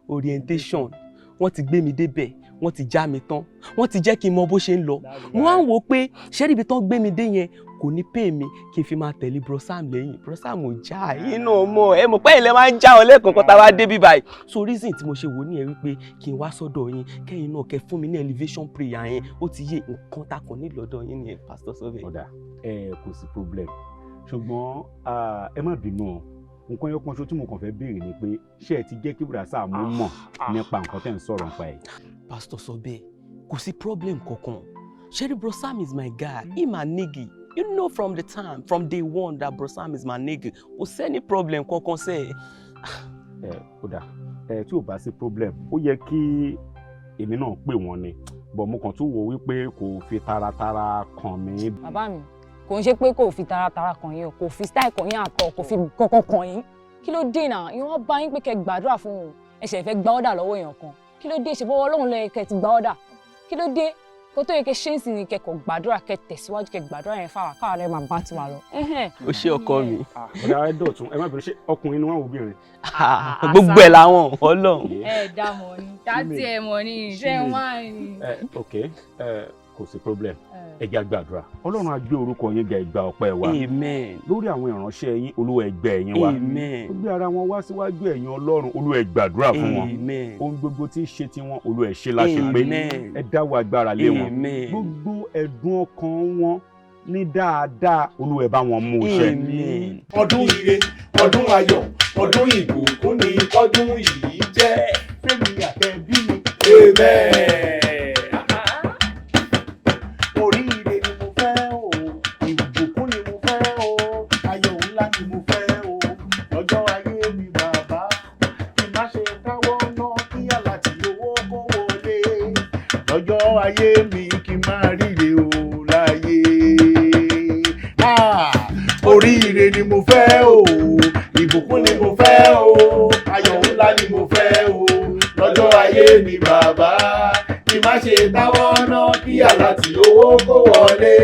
orientation, wọ́n ti gbé mi débẹ̀, wọ́n ti já mi tán, wọ́n ti jẹ́ kí n mọ bó ṣe ń lọ. Mo wá ń wò pé ṣé rí ibi tán gbé mi dé yẹn kò ní pè mí kí n fi máa tẹ̀lé Bro Sam lẹ́yìn. Bro Sam ò já yín náà mọ̀ ẹ mọ̀ pé ilẹ̀ máa ń já ọ lẹ́ẹ̀kọ̀ọ̀kan tá a wá dé bí báyìí. So reason tí mo ṣe wò ní ẹ wípé kí n wá sọ́dọ̀ yín kẹ́yìn náà kẹ́ fún mi ní elevation prayer yẹn ó ti yé nǹkan tá a kàn nílò ọ̀dọ̀ yín ni Pastor Sobe. Ọ̀dà kò sí problem ṣùgbọ́n ẹ má bínú o nǹkan yẹn kan ṣo tí mo kàn fẹ́ béèrè ni pé ṣé ẹ ti jẹ́ kí Bro Sam mọ̀ nípa nǹkan tẹ́ ń sọ̀rọ̀ nípa ẹ̀. Pastor Sobe kò sí problem kankan. Sherry Bro Sam is my guy, him and Niggy. You know from the time, from day one that Bro Sam is my nigga. Kò sẹ́ni problem kankan sẹ́. Kódà tí ò bá sí problem ó yẹ kí èmi náà pè wọ́n ni bọ̀ mo kàn tún wò wípé kò fi taratara kàn mí. Bàbá mi kò ń ṣe pé kò fi taratara kàn yín o kò fi style kàn yín àtọ̀ kò fi kankan kàn yín kí ló dé náà ìwọ́n bá yín pé kẹ́ gbàdúrà fún un ẹ ṣe fẹ́ gba ọ́dà lọ́wọ́ èèyàn kan kí ló dé ṣe bọ́ Ọlọ́run lẹ́yìn kẹ́ ti gba ọ́dà kí ló dé kó tó yẹ kẹ́ ṣe ń sìn ní kẹ́ kọ̀ gbàdúrà kẹ́ tẹ̀síwájú kẹ́ gbàdúrà yẹn fáwọn káwọn rẹ̀ máa bá tiwa lọ. O ṣé ọkọ mi. Ọ̀dà Dọ̀tun ẹ má bẹ̀rẹ̀ ṣé ọkùnrin ni wọ́n obìnrin. Gbogbo ẹ̀ làwọn Ọlọ́run. Dá mọ̀ ni tàtí ẹ̀ mọ̀ ni ṣé wọ́n á ní. Ok kò sí problem ẹ jẹ́ gbàdúrà Ọlọ́run á gbé orúkọ yín ga ìgbà ọpẹ́ wa amen lórí àwọn ìránṣẹ́ yín Olúwa ẹ gbẹ́ yín wá amen ó gbé ara wọn wá síwájú ẹ̀yin Ọlọ́run Olúwa ẹ gbàdúrà fún wọn amen ohun gbogbo tí ń ṣe tiwọn Olúwa ẹ ṣe láṣẹ pé ẹ dáwọ́ agbára lé wọn gbogbo ẹ̀dùn ọkàn wọn ní dáadáa Olúwa ẹ bá wọn mú ṣẹ. ọdún ire ọdún ayọ̀ ọdún ìbùkún ni ọdún yìí jẹ́ fẹ́mi àtẹ̀bí mi. amen. oríire ni mo fẹ́ o ìbùkún ni mo fẹ́ o ayọ̀ ńlá ni mo fẹ́ o lọ́jọ́ ayé mi bàbá kí n má ṣe káwọ́ náà kí àlàtì owó kó wọlé lọ́jọ́ ayé mi kí n má ríre o láyé. oríire ni mo fẹ́ o ìbùkún ni mo fẹ́ o ayọ̀ ńlá ni mo fẹ́ o lọ́jọ́ ayé mi bàbá kí má ṣe táwọ́ náà kí àlàtì owó kó wọlé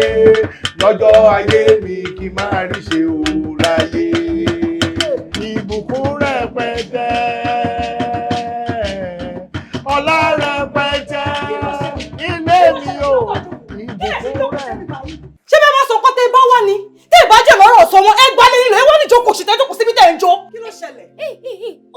lọ́jọ́ ayé mi kí má rí ṣe o láyé. ìbùkún rẹpẹtẹ ọlá rẹpẹtẹ ilé mi o ìbùkún rẹpẹtẹ. ṣé bẹ́ẹ̀ máa sọ pé tẹ́ ẹ bá wà ní tẹ́ ẹ bá jẹ́ lọ́rọ̀ ọ̀sán wọn ẹ gbalẹ̀ nílò ẹ wọ́n ní jókòó ṣètẹ́ jókòó síbi tẹ́ ẹ ń jó. kí ló ṣẹlẹ̀.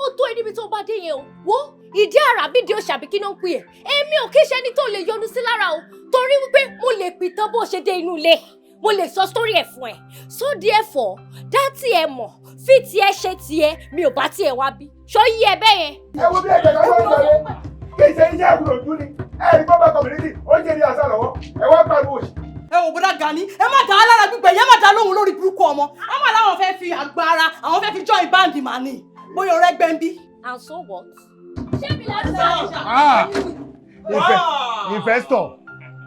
ó tó ẹni bí tó bá dé yẹn o wo ìdí àràbídìí ó ṣàbí kí ló ń pè ẹ́ èmi ò kí ṣe ẹni tó lè yọnu sí lára o torí wípé mo lè pìtàn bó ṣe dé inú ilé mo lè sọ sórí ẹ̀ fún ẹ so therefore dá tiẹ̀ mọ̀ fi tiẹ̀ ṣe tiẹ̀ mi ò bá tiẹ̀ wá bí ṣó yí ẹ bẹ́ẹ̀ yẹn. ẹ wo bí ẹgbẹ́ kan ló ń sọ̀rọ̀ kí ìṣe iṣẹ́ àbúrò ojú ni ẹ rí bọ́bá community ó ń jẹ́ ní àṣà lọ́wọ́ ẹ wá pariwo òṣì. ẹ wò bọ́dá Gani ẹ má dá alára gbígbẹ yẹn má dá lóhùn lórí burúkú ọmọ ọmọ làwọn fẹ́ fi agbára àwọn fẹ́ fi join band màní bóyá ọ̀rẹ́ gbẹ̀ǹbí. and so what. Investor.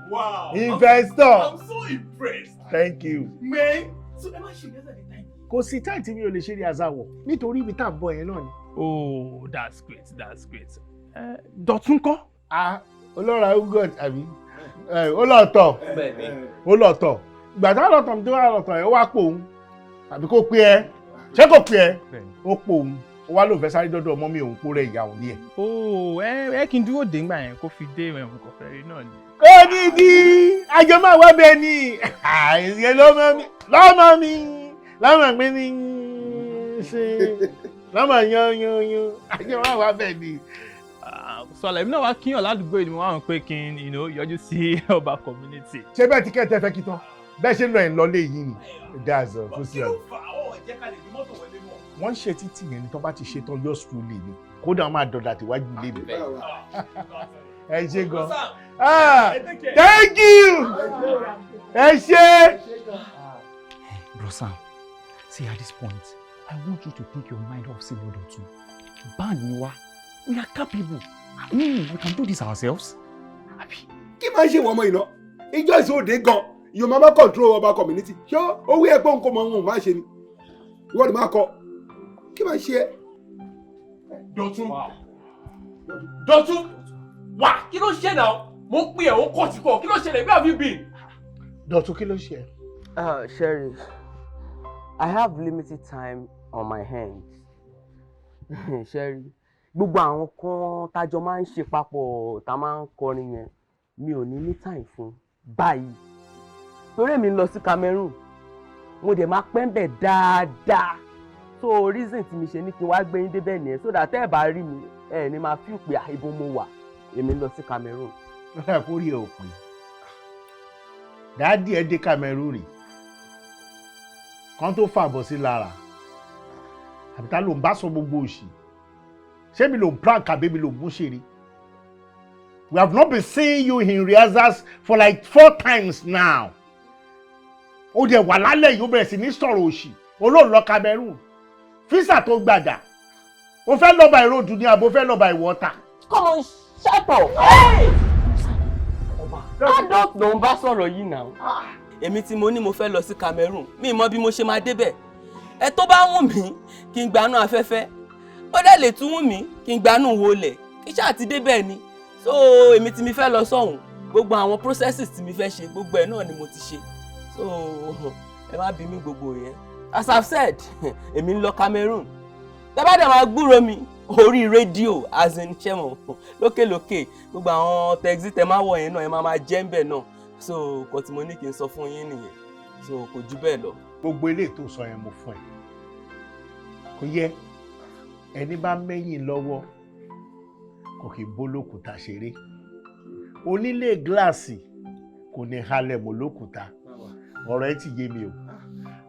Wow. Investor. I'm so impressed. Thank you. Man, so ẹ má ṣe ìgbésẹ̀ ní time. Kò sí táì tí mi ò lè ṣe ní àzáwọ̀ nítorí ibi tá à ń bọ̀ yẹn náà ni. Oh, that's great, that's great. Dọ̀tun kọ́? Olóra Ugot àbí? Ó lọ́ọ̀tọ̀. Ó lọ́ọ̀tọ̀. Ìgbà tá lọ́ọ̀tọ̀ mi tó wà lọ́ọ̀tọ̀ ẹ̀ ó wá pò òun. Àbí kó pé ẹ. Ṣé kò pé ẹ? Ó pò òun. Ó wá lóun fẹ́ sáré dọ́dọ̀ ọmọ mi òun kó rẹ̀ ìyá òun ní ẹ̀. Oh, ẹ kí n dúró dé ńgbà yẹn kó fi dé ẹ̀wọ̀n kọ̀ọ̀fẹ́ rí náà ni. Ó ní ní àjọ máa wá bẹ́ẹ̀ ni. Ìyẹn lọ́mọ mi mi ṣe lọ́mọ yan. Àjọ máa wá bẹ́ẹ̀ ni. Sọlá èmi náà wá kíyàn ládùúgbò yìí ni wọ́n wá ń pé kí n yọjú sí ọba community. Ṣé bẹ́ẹ̀ tí kẹ́tẹ́ fẹ́ kí tán? Bẹ́ẹ̀ ṣe ń lọ ẹ̀ ń lọ lé yìí ni. Dáàzọ̀ tó sí ọ̀rọ̀. Wọ́n ń ṣe títì yẹn ni tó bá ti ṣe tán yóò sùn lè ní. Kódà wọ́n máa dọ̀dà tíwájú ilé mi. Ẹ ṣé gan. Thank you. Ẹ ṣé. Bro Sam, see at this point, I want you to take your mind off Senior Dotun. Band ni wa. We are capable. We can do this ourselves. Kí máa ṣe wọ́n ọmọ ìná? Ìjọ ìṣòde gan. Your mama control ọba community. Ṣé owó ẹgbọ́n nǹkan mọ̀ ọ́n máa ṣe ni? Ìwọ ni máa kọ. Kí máa ṣe ẹ́? Dotun. Dotun. Wá, kí ló ṣe náà? Mo ń pè ẹ́, ó kọ̀ sí kọ̀. Kí ló ṣẹlẹ̀? Where have you been? Dotun, kí ló ṣe ẹ́? Sherry, I have limited time on my hands. Sherry, gbogbo àwọn kan tájọ máa ń ṣe papọ̀ tá máa ń kọrin yẹn mi ò ní time fún báyìí. Torí mi ń lọ sí Cameroon, mo dẹ̀ máa pẹ́ ń bẹ̀ dáadáa. So reason tí mi ṣe ní kí n wá gbé yín débẹ̀ nìyẹn so that tẹ́ ẹ̀ bá rí mi ẹ̀ ní máa feel pé ibo mo wà èmi ń lọ sí Cameroon. Lọ́dà kó rí ẹ ò pé dáàdì ẹ dé Cameroon rè kan tó fàbọ̀ sí lára àbí ta ló ń bá sọ gbogbo òṣì ṣé mi ló ń prank àbí mi ló ń mú ṣeré. We have not been seeing you in rehearsals for like 4 times now. Ó dẹ̀ wà lálẹ́ yìí ó bẹ̀rẹ̀ sí ní sọ̀rọ̀ òṣì olóòn lọ Cameroon físà tó gbàdà ó fẹ́ lọ by road ní àbò fẹ́ lọ by water. Come on, shut up. Adult ló ń bá sọ̀rọ̀ yìí náà. Èmi tí mo ní mo fẹ́ lọ sí Cameroon mi mọ bí mo ṣe máa débẹ̀. Ẹ tó bá wùn mí kí n gbanú afẹ́fẹ́ ó dẹ̀ lè tún wùn mí kí n gbanú wọlẹ̀ kí ṣáà ti débẹ̀ ni. So èmi tí mi fẹ́ lọ sọ́hùn gbogbo àwọn processes tí mi fẹ́ ṣe gbogbo ẹ̀ náà ni mo ti ṣe. So ẹ má bí mi gbogbo yẹn. As I've said èmi ń lọ Cameroon. Tẹ́ bá dẹ̀ máa gbúrò mi orí rédíò as in ṣẹ́mọ̀ lókèlókè gbogbo àwọn tẹ́gí tẹ́ máa wọ̀ yẹn náà ẹ máa jẹ́ ń bẹ̀ náà. So nǹkan tí mo ní kí n sọ fún yín nìyẹn. So kò jù bẹ́ẹ̀ lọ. Gbogbo eléyìí tó sọ yẹn mo fún ẹ kò yẹ ẹni bá mẹ́yìn lọ́wọ́ kò kì í bólókùúta ṣeré onílé gíláàsì kò ní halẹ̀ mọ́ lókùúta ọ̀rọ̀ ẹ ti yé mi o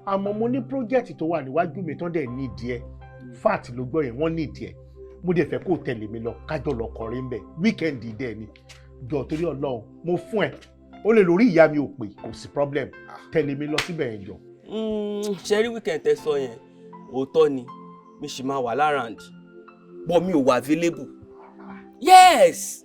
àmọ́ mo ní pírójẹ́tì tó wà níwájú mi tán dẹ̀ ní ìdí ẹ fat ló gbọ́ yẹn wọ́n ní ìdí ẹ mo dẹ̀ fẹ́ kó tẹ̀lé mi lọ kájọ lọ kọrin bẹ̀ wíkẹ́ndì dẹ̀ ni jọ torí Ọlọ́run mo fún ẹ ó lè lórí ìyá mi ò pè kò sí problem tẹ̀lé mi lọ síbẹ̀ yẹn jọ. Ṣé rí weekend tẹ́ sọ yẹn òótọ́ ni mi sì máa wà láràǹd bọ́ mi ò wà available. Yes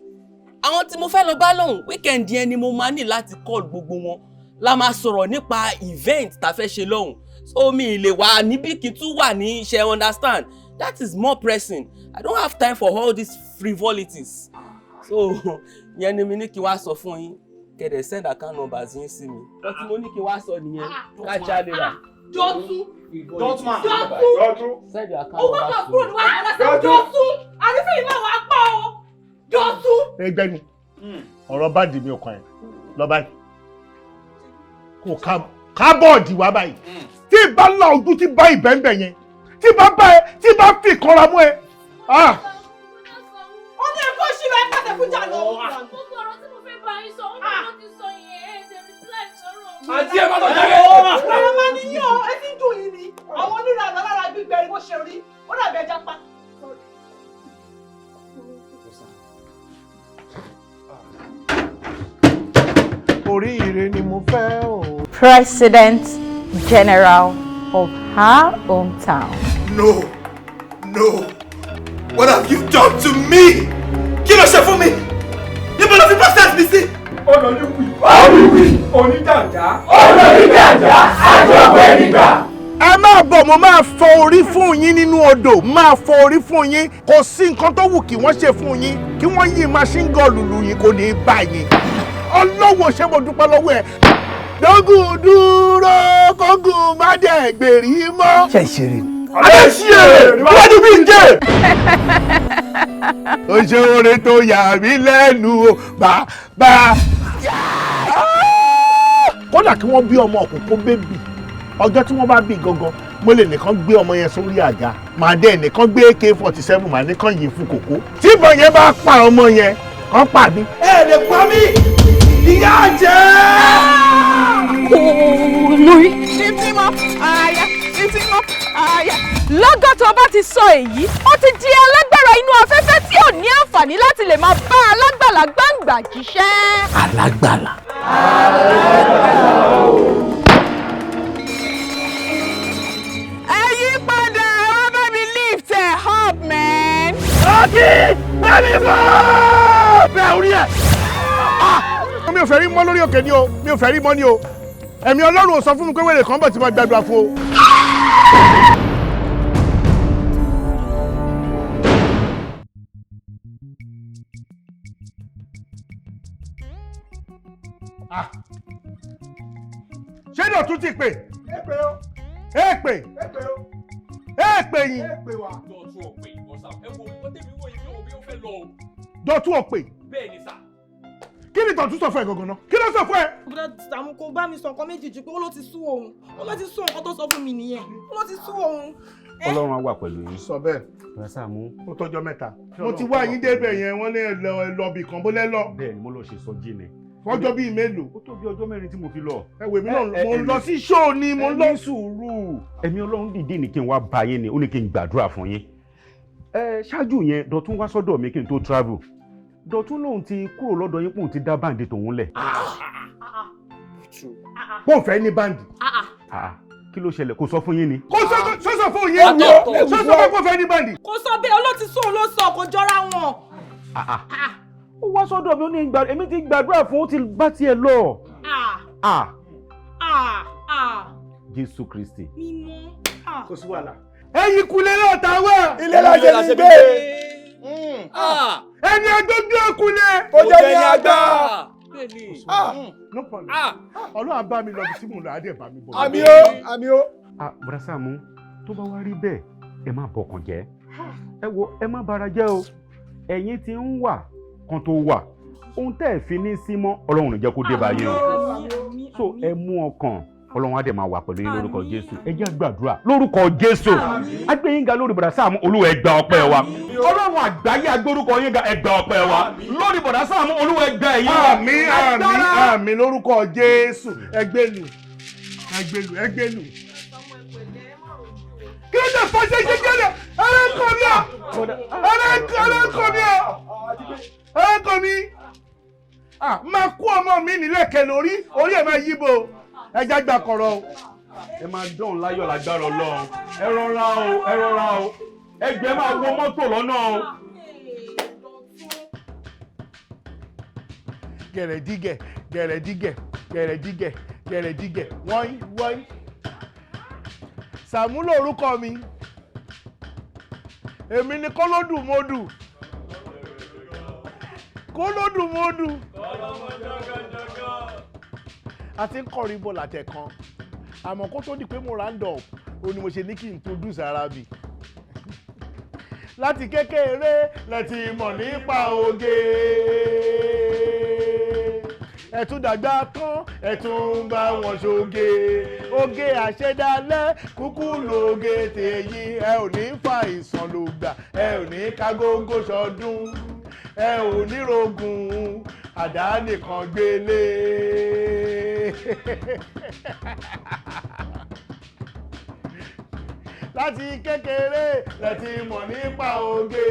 àwọn tí mo fẹ́ lọ bá lọ́hùn weekend yẹn ni mo máa ní láti call gbogbo wọn la máa sọ̀rọ̀ nípa event tá fẹ́ ṣe lọ́hùn so mi lè wà níbí kí tún wà ní ṣe understand that is more pressing I don't have time for all these frivolities so yẹn ni mi ní kí wá sọ fún yín kẹ̀dẹ̀ send account numbers yín sí mi wọ́n tí mo ní kí wá sọ nìyẹn kájà lè rà. Dotun send your account owó numbers kan to kúrò níwájú ọlọ́sẹ̀ Dotun àrífín yìí máa wá pọ̀ o Dotun. ẹgbẹ́ni ọ̀rọ̀ bá dì mí ọkàn ẹ̀ lọ báyìí kò kábọ̀ọ̀dì wá báyìí tí bá la ojú tí bá ìbẹ́ńbẹ̀ yẹn tí bá bá ẹ tí bá fi ìkanra mú ẹ. ó ní ẹ̀kọ́ ìṣirò ẹ̀ pàṣẹ fún jà lọ́wọ́. gbogbo ọ̀rọ̀ tí mo fẹ́ bá yín sọ ó ní mo ti sọ yẹn ẹ̀ ṣe reply sọ̀rọ̀. àti ẹ má lọ jáde. ẹ̀rọ máa ní yín o ẹ ti ń dùn yín ni àwọn onírà lára gbígbẹ ni bó ṣe rí ó dàbí ẹja pa. oríire ni mo fẹ́ o. President General of her hometown. No, no. What have you done to me? Kí ló ṣe fún mi? Níbo ló fi process mi sí? Olùwì oníjàǹjà. Oníjàǹjà àjọpẹ́ nígbà. ẹ máa bọ̀ mo máa fọ orí fún yín nínú odò máa fọ orí fún yín kò sí nǹkan tó wù kí wọ́n ṣe fún yín kí wọ́n yí machine gun lùlù yín kò ní í bá yín ọlọ́wọ́ ṣé mo dúpẹ́ lọ́wọ́ ẹ̀ dógùn dúró kógùn má dẹ̀ gbèrí mọ́. ṣe ìṣeré ni. adé ṣe níwájú bí n jẹ́. ó ṣe oore tó yà mí lẹ́nu o bàbá. kódà kí wọ́n bí ọmọ òkùnkùn bébì ọjọ́ tí wọ́n bá bí gangan mo lè nìkan gbé ọmọ yẹn sórí àga màá dé nìkan gbé AK-47 màá nìkan yìí fún kòkó tí ìbọn yẹn bá pa ọmọ yẹn kàn pa mí. Ẹ lè pa mí! Ìyá jẹ́! Olórí. Títí mọ́ àyà títí mọ́ àyà. Lọ́gọ́ tó bá ti sọ èyí, ó ti di alágbára inú afẹ́fẹ́ tí ò ní àǹfààní láti lè máa bá alágbàlá gbàǹgbà jíṣẹ́. Alágbàlá. Ẹ yí padà. Bọ́ọ̀kì bẹ́ẹ̀ni fún bẹ́ẹ̀ orí ẹ̀. Mi ò fẹ́ rí mọ́ lórí òkè ni o, mi ò fẹ́ rí mọ́ ni o. Ẹ̀mí Ọlọ́run ò sọ fún mi pé wèrè kan bọ̀ tí mo gbàdúrà fún o. Ṣé Dọ̀tun ti pè? Èpè o. Èpè. Èpè o. Èpè yìí. Èpè wa. Dọ̀tun ò pè ọ̀sà ẹ wo ìwọ́n tẹ̀mí wọ̀ yìí bí ó fẹ́ lọ o. Dọ̀tun ò pè. Bẹ́ẹ̀ ni sà. Kí ni Dọ̀tun sọ fún ẹ gangan náà? Kí ló sọ fún ẹ? Bùdá Sàámú kò bá mi sọ nǹkan méjì jù pé ó ló ti sú òun. Ó ló ti sú nǹkan tó sọ fún mi nìyẹn. Ó ló ti sú òun. Ọlọ́run á wà pẹ̀lú yín. Sọ bẹ́ẹ̀. Sàámú. Ó tọ́jọ́ mẹ́ta. Mo ti wá yín débẹ̀ yẹn, wọ́n lè lọ bì kan bó lẹ́ lọ. Bẹ́ẹ̀ ni mo lọ ṣe sọ́jí ni. Fọ́jọ́ bíi mélòó? Ó tó bí ọjọ́ mẹ́rin tí mo fi lọ. Ẹ wèmí náà mo ń lọ sí ṣóò ni mo ń lọ. Ẹ ní sùúrù. Ẹ̀mí Ọlọ́run dìde ní kí n wá bá yín ni, ó ní kí n gbàdúrà fún yín. Ṣáájú yẹn Dọ̀tun wá sọ́dọ̀ mi kí n tó travel. Dọ̀tun lòun ti kúrò lọ́dọ̀ yín pòun ti dá báǹdì tòun lẹ̀. Pọ́n fẹ́ ní báǹdì. Kí ló ṣẹlẹ̀? Kò sọ fún yín ni. Kò sọ fún yín ni. Sọ pé kò fẹ́ ní báǹdì. Kò sọ bẹ́ẹ̀ olóòtú sóun ló sọ kò jọra wọn. Ó wá sọ́dọ̀ mi ó ní èmi ti gbàdúrà fún ó ti bá tiẹ̀ lọ. Jésù Kristi. Mímọ́. Kò sí wàhálà. Ẹ̀yin kulẹ̀ náà ta wá. Ilé la ṣe gbé. Ẹni agbógbó kulẹ̀. Ó jẹ́ ní àgbà. No problem. Ọlọ́run á bá mi lọ bí tí mo lọ, á dẹ̀ bá mi bọ̀. Àmì o, àmì o. Bùrọ̀dá Sàámú, tó bá wá rí bẹ́ẹ̀, ẹ má bọkàn jẹ́. Ẹ wo, ẹ má bara jẹ́ o. Ẹ̀yin ti ń wà kan tó wà. Ohun tẹ́ ẹ̀ fi ní sí mọ́, Ọlọ́run ò jẹ́ kó dé bá yín o. So ẹ mú ọkàn, Ọlọ́run á dẹ̀ máa wà pẹ̀lú yín lórúkọ Jésù. Ẹ jẹ́ gbàdúrà lórúkọ Jésù. A gbé yín ga lórí Bùrọ̀dá Sàámú, Olúwa ẹ gba ọpẹ́ wa. Ọlọ́run àgbáyé agbórúkọ yín ga ẹ gba ọpẹ́ wa. Lórí Bùrọ̀dá Sàámú, Olúwa ẹ gba ẹ̀yìn wa. Àmín, àmín, àmín lórúkọ Jésù. Ẹgbẹ́lu. Kí ló dé fọ́ṣẹ́ ṣe jẹ́lẹ̀? Ẹlẹ́kọ̀ọ́ mi à! Ẹlẹ́kọ̀ọ́ mi! Máa kú ọmọ mi nílẹ̀kẹ̀ lórí, orí ẹ̀ máa yíbo. Ẹja gbà kọ̀rọ̀ o. Ẹ máa dán láyọ̀ lágbára Ọlọ́run. Ẹ rọra o. Ẹgbẹ́ máa wọ mọ́tò lọ́nà o. Gẹ̀rẹ̀dígẹ̀. Wọ́n. Sàámú lórúkọ mi. Èmi ni kólódùmódù. A ti ń kọrin bọ̀ látẹ̀ kan. Àmọ́ kó tó di pé mo round up, ó ní mo ṣe ní kí n introduce ara mi. Láti kékeré lẹ ti mọ̀ nípa oge. Ẹ tún dàgbà tán, ẹ tún bá wọn ṣoge. Oge àṣedálẹ̀, kúkú lóge tèyí. Ẹ ò ní fa ìsàn ló gbà, ẹ ò ní kágógó ṣọdún. Ẹ ò ní rogun, àdá nìkan gbélé. Láti kékeré lẹ ti mọ̀ nípa oge.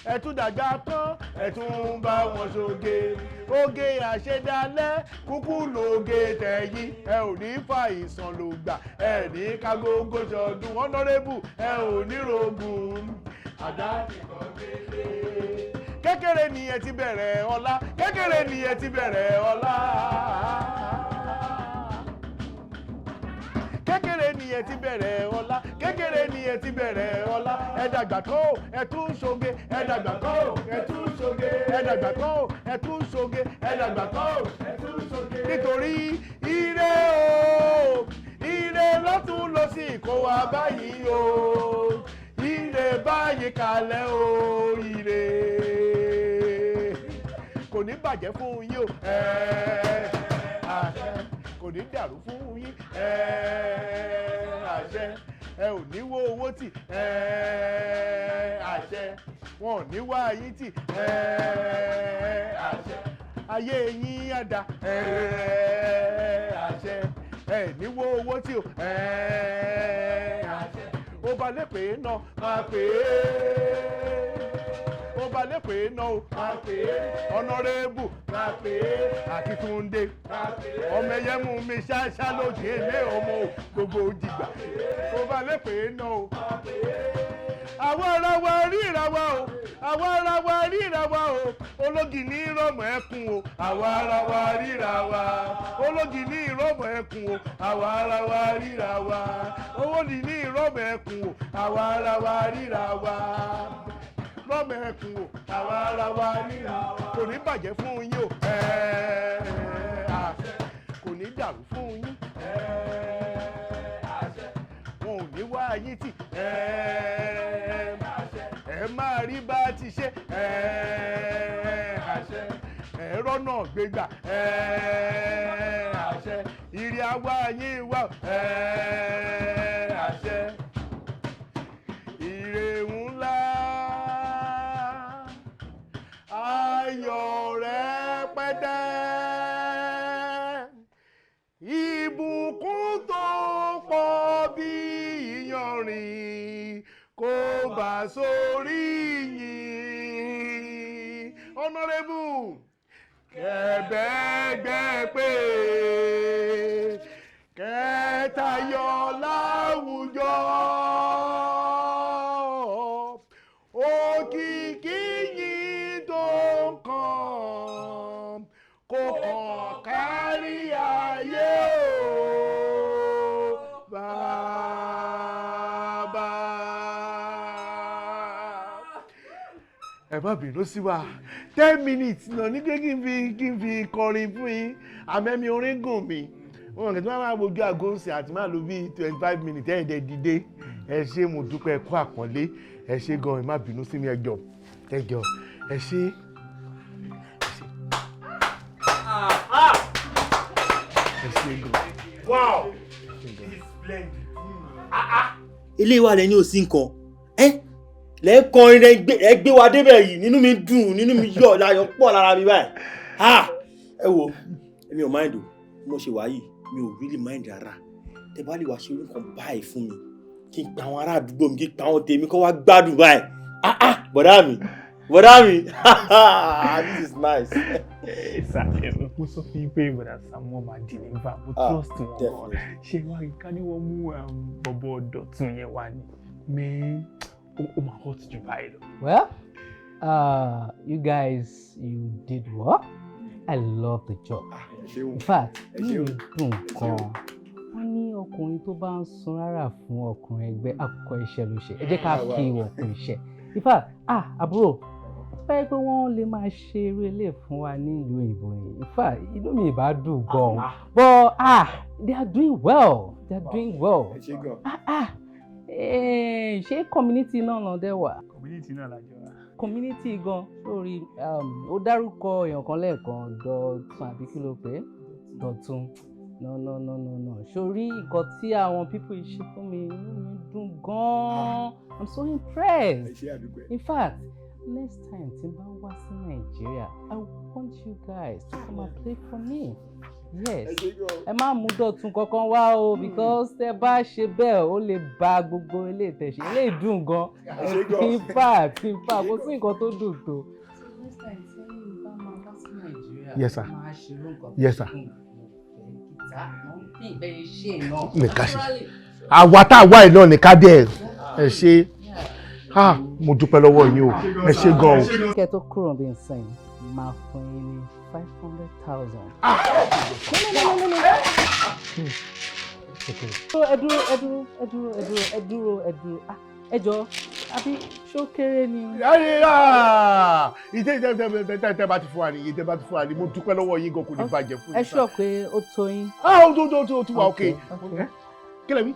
Ẹ tún dàgbà tán, ẹ tún bá wọn ṣoge. Oge àṣedálẹ̀, kúkú lóge tẹ̀yìn. Ẹ ò ní fa ìsàn ló gbà, ẹ ní kágógó ṣọdún. Honorable, ẹ ò ní rogun, àdá nìkan gbélé. Kékeré ni ẹ ti bẹ̀rẹ̀ ọlá. Kékeré ni ẹ ti bẹ̀rẹ̀ ọlá. Kékeré ni ẹ ti bẹ̀rẹ̀ ọlá. Kékeré ni ẹ ti bẹ̀rẹ̀ ọlá. Ẹ dàgbà tó, ẹ tún ṣoge. Ẹ dàgbà tó, ẹ tún ṣoge. Ẹ dàgbà tó, ẹ tún ṣoge. Ẹ dàgbà tó, ẹ tún ṣoge. Nítorí ire o, ire lọ́tún lósì kó wá báyìí o. Ire báyìí kalẹ̀ o, ire kò ní bàjẹ́ fún yín o. Àṣẹ kò ní dàrú fún yín. Àṣẹ ẹ ò ní wó owó tì. Àṣẹ wọn ò ní wá yín tì. Àṣẹ ayé yín á dá. Àṣẹ ẹ ní wó owó tì o. Àṣẹ ó bá lè pè é náà máa pè é. Ó bá lè pè é náà o máa pè é. Honorable máa pè é. Akíntúndé ọmọ ẹyẹ mú mi ṣáṣá lóde ilé ọmọ gbogbo òjìgbà. Ó bá lè pè é náà o. àwọn ara wa ríra wa o àwọn ara wa ríra wa o ológi ní rọmọ ẹkùn o àwọn ara wa ríra wa ológi ní rọmọ ẹkùn o àwọn ara wa ríra wa owó ní rọmọ ẹkùn o àwọn ara wa ríra wa rọmọ ẹkùn o àwọn ara wa ríra wa kò ní bàjẹ́ fún yín o kò ní dàrú fún yín wọn ò ní wá yín tì ẹ máa rí bá ti ṣe ẹ̀rọ náà gbégbà ìrì àwa yín wá ire ńlá ayọ̀ rẹpẹtẹ ìbùkún tó pọ̀ bí iyanrìn kó bá sórí yín honorable kẹ̀bẹ́gbẹ́ pé kẹtayọ láwùjọ òkìkí yín tó kàn kó kàn kárí ayé o bàbá. ẹ má bínú sí wa 10 minutes náà ní pé kí n fi kọrin fún yín àmẹ́mi orin gùn mi wọn kì í máa wojú aago ṣe àti máa lo bí 25 minutes ẹ̀ẹ́dẹ̀ dìde ẹ ṣé mo dúpẹ́ kú àpọ́nlé ẹ ṣé gan ẹ má bínú sí mi ẹjọ́ ẹ ṣé. Wow! It's splendid. Ilé wa lẹ ní òsín nǹkan. Lẹ́ẹ̀kan ẹ gbé wa débẹ̀ yìí nínú mi dùn nínú mi yọ̀ láyọ̀ pọ̀ lára mi báyìí. Ẹ wo èmi ò mind o mo ṣe wá yìí mi ò really mind rárá. Tẹ́ bá lè wá ṣe nǹkan báyìí fún mi kí n pa àwọn ará àdúgbò mi kí n pa àwọn tèmi kó wá gbádùn báyìí. Bọ̀dá mi this is nice. Mo sọ fún yín pé bọ̀dá Saamu máa deliver mo trust wọn gan. Ṣé wá ká ní wọ́n mú bọ̀bọ̀ Dotun yẹn wá ni mi ó máa hot jù báyìí lọ. Well, you guys, you did well. I love the job. In fact, you dùn gan. Wọ́n ní ọkùnrin tó bá ń sun rárá fún ọkùnrin ẹgbẹ́ àkọ́kọ́ iṣẹ́ ló ṣe. Ẹ jẹ́ ká kí ìwọ̀n fún iṣẹ́. In fact, àbúrò, fẹ́ pé wọ́n lè máa ṣe eré ilé fún wa nílùú òyìnbó yìí. In fact, inú mi ìbá dùn gan. But they are doing well. They are doing well. Ṣé community náà lọ dé wà? Community náà lájọ wa. Community gan sórí ó dárúkọ èèyàn kan lẹ́ẹ̀kan Dotun àbí kí ló pé Dotun no sórí nǹkan tí àwọn people yìí ṣe fún mi inú mi dùn gan. I'm so impressed. In fact, next time tí n bá wá sí Nàìjíríà I want you guys to come and play for me. Yes, ẹ má mú Dotun kankan wá o because tẹ bá ṣe bẹ́ẹ̀ ó lè ba gbogbo ilé ìtẹ̀sí ilé ìdùn gan. In fact kò sí nǹkan tó dùn tó. Next time tí n bá máa wá sí Nàìjíríà máa ṣe lóǹkan tó dùn nìkan ṣe àwa tá a wá ẹ̀ náà nìkan dẹ̀ ẹ ṣe mo dúpẹ́ lọ́wọ́ yín o ẹ ṣe gan o. kẹ́ tó kúrò bí n sẹ́yìn máa fún yín ní 500,000. ẹ dúró àbí ṣó kéré ni. ìtẹ́ bá ti fún wa ni ìtẹ́ bá ti fún wa ni mo dúpẹ́ lọ́wọ́ yín gan kò ní bàjẹ́ fún yín. ẹ ṣọ́ pé ó tó yín. ó tó wà ok kí lẹ́mi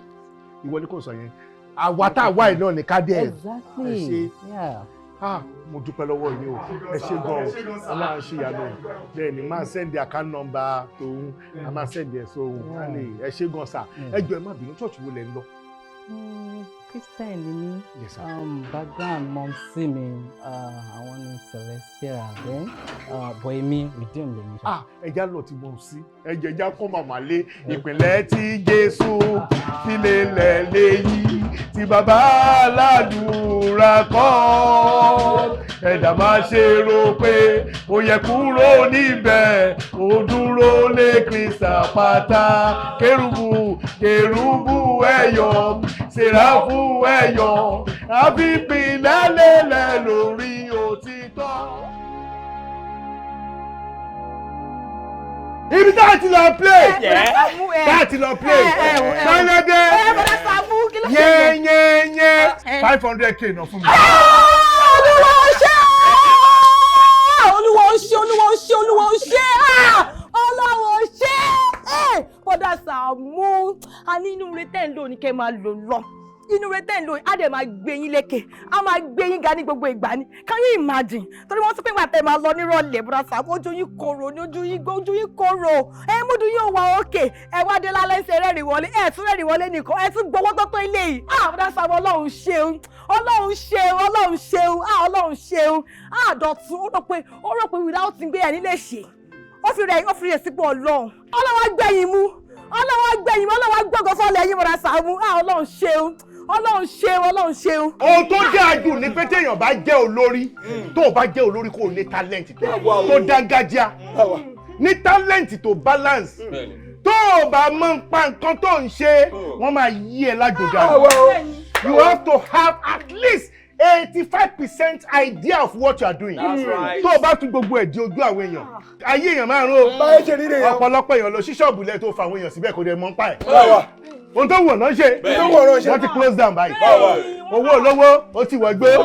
ìwọ ni kò sọ yẹn àwa tá a wá ẹ̀ náà ní ká dẹ̀ ẹ ṣe mo dúpẹ́ lọ́wọ́ yín o ẹ ṣe gan o aláà ṣe ìyanu bẹ́ẹ̀ ni máa sẹ́ndì account number tòun a máa sẹ́ndì ẹ̀ sóhun ẹ ṣe gan sà ẹ jọ̀ọ́ ẹ má bínú church wo lẹ ń lọ. Christian ni mí background mom sí mi àwọn ní Celestial then boy mi redeem lè mi. ẹja lọ tí mo sí ẹja kọ́ màmá lé ìpínlẹ̀ tí Jésù file lẹ̀ léyìí tí bàbá aládùúrà kọ́ ẹ̀dá máa ṣe rò pé ó yẹ kúrò níbẹ̀ ó dúró lé Kristi àpáta kérúbù ẹ̀yọ̀ sèráfù ẹ̀yọ̀ àfipìlẹ̀ lélẹ̀ lórí òtítọ́. Ibi tá a ti lọ play. Tá a ti lọ play. Sọ́lẹ́dẹ́. Yẹ́nyẹ́nyẹ́. 500k náà fún mi. Olúwa ó ṣe! Olúwa ó ṣe! Olúwa ó ṣe! Olúwa ó ṣe! Ọlọ́run ó ṣe! Bọ́dà Sàámú, a ní inú rẹ̀ tẹ́ ń lò ní kẹ́ máa lò lọ. Inú rẹ̀ tẹ́ ń lò á dẹ̀ máa gbé yín lékè. A máa gbé yín ga ní gbogbo ìgbà ni. Can you imagine? Torí wọ́n sọ pé màá tẹ̀ máa lọ nírọ̀lẹ́ bọ́dà Sàámú. Ojú yín korò ní ojú yín korò. Múdù yóò wá òkè. Ẹ wá dé lálẹ́ ṣe rẹ́rìn wọlé. Ẹ tún rẹ́rìn wọlé nìkan. Ẹ tún gbowó tó tó ilé yìí. Bọ́dà Sàámú Ọlọ́run ṣeun. Ọlọ́run ṣeun. Ọlọ́run ṣeun. Ọlọ́run ṣeun. Dọ̀tun ó rò pé without gbé ẹ̀ nílé ṣe. Ó fi rẹ̀ sípò Ọlọ́run. Ọlọ́run gbẹ̀yìn mú. Ọlọ́run gbọ́gọ́ fọ́lẹ̀ yín bọ́dà Sàámú. Ọlọ́run ṣeun. Ọlọ́run ṣeun. Ohun tó dáa jù ni pé téèyàn bá jẹ́ olórí, tó o bá jẹ́ olórí kó o ní talent tó dángájá, ní talent tó balance, tó o bá mọ̀ nípa nǹkan tó ń ṣe, wọ́n máa yí ẹ lájòjá. You have to have at least 85% idea of what you are doing. Tó o bá tún gbogbo ẹ̀ di ojú àwọn èèyàn, ayé èèyàn máa rún o. Ọ̀pọ̀lọpọ̀ èèyàn lọ sí ṣọ́ọ̀bù lẹ́ tó fa àwọn èèyàn síbẹ̀ kó dẹ̀ mọ́ ń pa ẹ̀. Ohun tó wù ọ̀nà ṣe, wọ́n ti close down báyìí. Owó olówó, ó ti wọ̀ gbé.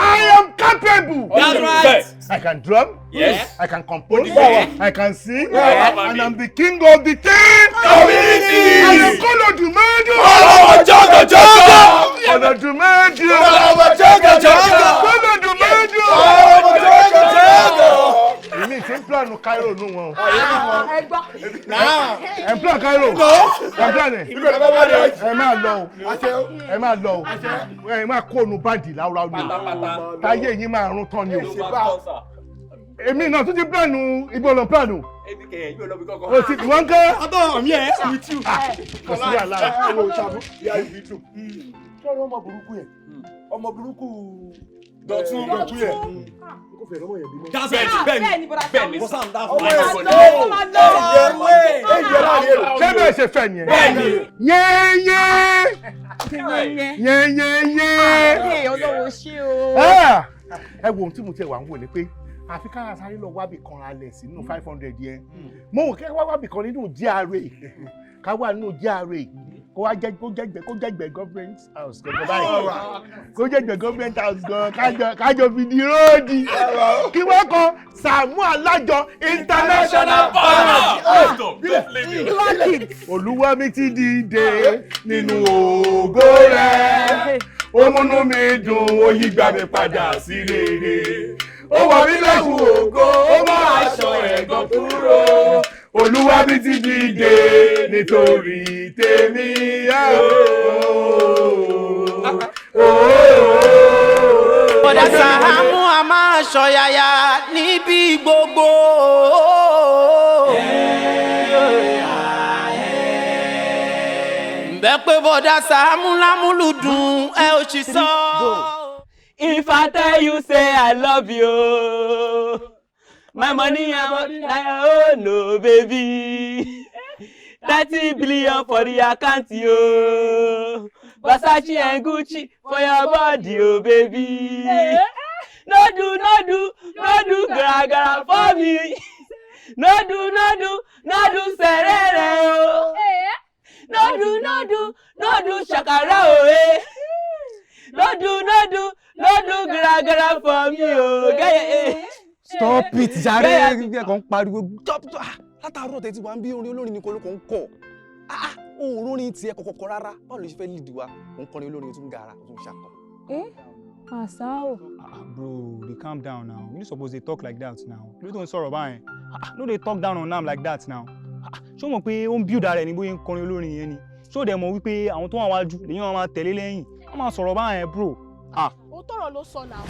I am capable. That's right. I can drum. Yes. I can compose. I can sing. And I'm the king of the community. I am Olodumadu. Olodumadu. Èmi ti ń plan Cairo nù wọn. Ẹ ń plan Cairo. Ẹ ń plan ẹ̀. Ẹ máa lọ o. Ẹ máa lọ o. Ẹ máa kó ònú báńdì láwùráwù ni o. Táyé yín máa rún tán ni o. Èmi náà tún ti planu ibo lọ planu. O ti wọ́n kẹ́. Ọ̀dọ́ mi ẹ̀ with you. Kò sí wàhálà. Ẹ wo ṣàbù. Ìyá ìbí dùn. Ṣé ọ̀rọ̀ ọmọ burúkú yẹn? Ọmọ burúkú Dọ̀tun yẹn. Bẹ́ẹ̀ni. Ṣé bẹ́ẹ̀ ṣe fẹ́ ni ẹ? Yẹ́nyẹ́nyẹ́. Ọlọ́run ṣé o. Ẹ wo ohun tí mo tẹ wà ń wò ni pé àfi kára sáré lọ wábì kan alẹ̀ sínú 500 yẹn. Mo wò kẹ́kẹ́ wá wábì kan nínú GRA. Ká wà nínú GRA. Kó jẹ́gbẹ́ government house gangan báyìí. Kó jẹ́gbẹ́ government house gan kájọ fi di róòdì. Kí wọ́n kọ Saamu Alajo international park. Olúwa mi ti dìde nínú ògo rẹ̀. Ó múnú mi dùn, ó yí gbà mí padà sí rere. Ó wọ̀ mí lẹ́kùn ògo, ó mọ aṣọ ẹ̀gàn kúrò. Olúwa mi ti dìde nítorí tèmi. Bọ́dà Sàámú a máa ṣọ̀yàyà níbi gbogbo. Bẹ́ẹ̀ pé bọ́dà Sàámú lámúlùdùn ẹ ò ṣì sọ. If I tell you say I love you, my money I own, no baby. 30 billion for the account, yo. Versace and Gucci for your body, oh baby. No do gara for me. No do serere, oh. No do shakara, oh eh. No do gara for me, oh. Stop it, jàre. Kàn pariwo. Látàárọ̀ tẹ́tí wá ń bí orin olórin ní kolókò ń kọ̀. Òun orin tiẹ̀ kọ̀kọ̀kọ̀ rárá. Báwo ló ṣe fẹ́ lead wa? Òun kọrin olórin tún gara, tún ṣàkọ. Àṣà o. Bro, dey calm down now. You no suppose dey talk like that now. Lórí tó ń sọ̀rọ̀ báyẹn. No dey talk down on am like that now. Ṣé o mọ̀ pé ó ń build ara ẹ̀ ní bóyá ń kọrin olórin yẹn ni? Ṣé o dẹ̀ mọ̀ wípé àwọn tó wà wájú lèyìn wọn máa tẹ̀lé lẹ́yìn? Wọ́n máa sọ̀rọ̀ báyẹn bro. Ó tọrọ ló sọ náà.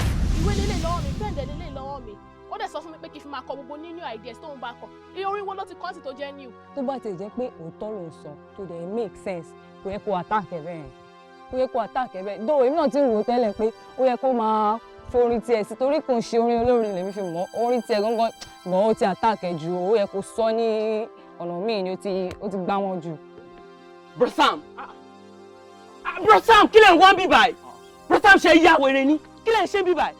Ìwé lélẹ̀ lọ́wọ́ mi, pẹ́ǹdẹ̀ lélẹ̀ lọ́wọ́ mi. Ó dẹ̀ sọ fún mi pé kí n fi máa kọ gbogbo new ideas tó ń bá kọ. Iye orin wo ló ti kọ́ sí tó jẹ́ new? Tó bá ti jẹ́ pé òótọ́ ló ń sọ tó dẹ̀ make sense kò yẹ kó attack ẹ̀ bẹ́ẹ̀. Kò yẹ kó attack ẹ̀ bẹ́ẹ̀. Though èmi náà ti rò tẹ́lẹ̀ pé ó yẹ kó máa forin tiẹ̀ sí torí kò ń ṣe orin olórin lèmi fi mọ̀ orin tiẹ̀ gangan gbọ̀n ó ti attack ẹ̀ jù ó yẹ kó sọ ní ọ̀nà míì ni ó ti gbá wọn jù. Bro Sam, kí lè ń wọ́n bí báyìí? Bro Sam ṣe ya wèrè ni kí lẹ ń ṣe bí báyìí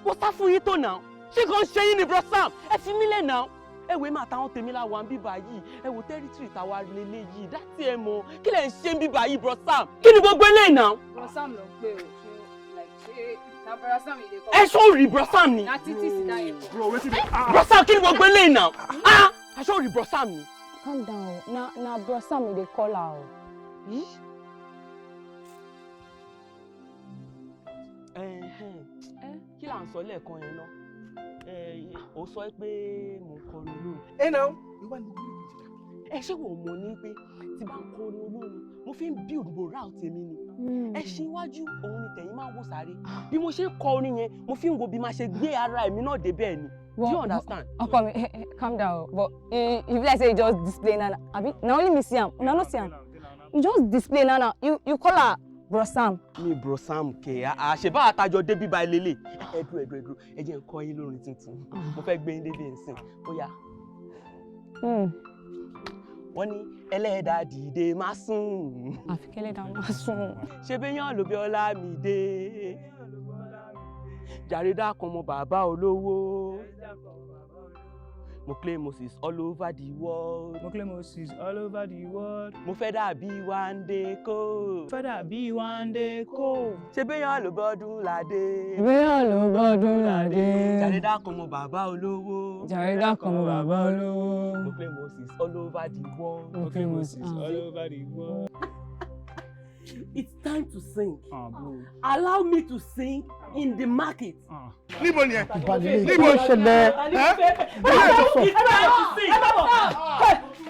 mo sá fún yín tó nà ṣé kàn ṣe yín ni bro Sam ẹ fi mí lẹ̀ nà ẹ wò máa táwọn tèmi la wà ń bíbá yìí ẹ wò tẹ́rítìrì táwa lélẹ̀ yìí dátì ẹ mọ̀ kí lẹ ń ṣe bíbá yìí bro Sam kí ni gbogbo eléyìí nà. Bro Sam ló ń pè ó ṣe na bro Sam ìdè kọ́. ẹ ṣó rí bro Sam ni. na títí sí náà yẹn. bro Sam kí ni gbogbo eléyìí nà ẹ ṣó rí bro Sam ni. Calm down. Na bro Sam dey call her. Kí là ń sọ lẹ́ẹ̀kan yẹn náà? Ó sọ pé mò ń kọrin olórin. Náà. Ṣé wò mọ̀ ní pé tí bá ń kọrin olórin, mo fi ń build morale tèmi ni. Ẹṣin iwájú òun ni tẹ̀yìn máa ń wò sáré. Bí mo ṣe ń kọ orin yẹn, mo fi ń wo bí máa ṣe gbé ara èmi náà débẹ̀ ni. Do you understand? Uncle, calm down. But if like say you just display Nana, abi na only me see am, una no see am. You just display Nana. You call her Bro Sam. Mi Bro Sam ke ṣe bá àtàjọ débi ba lele. Ẹdúró. Ẹ jẹ́ n kọ yín lórin tuntun. Mo fẹ́ gbé yín débi nsìn. Ó yá. Wọ́n ní ẹlẹ́dàá dìde má sùn. Àfi kẹ́lẹ́dàá má sùn. Ṣé béèyàn ló bí Ọlámídé? Jàre dákun mo bàbá olówó. Mo claim Moses all over the world. Mo claim Moses all over the world. Mo fẹ́ dàbí Wande Ko. Fẹ́ dàbí Wande Ko. Ṣé béèyàn ló bọ́dún ládé? Béèyàn ló bọ́dún ládé. Jàre dákun mo bàbá olówó. Jàre dákun mo bàbá olówó. Mo claim Moses all over the world. Mo claim Moses all over the world. It's time to sing. Allow me to sing in the market. Níbo ni ẹ? Níbo ṣẹlẹ̀?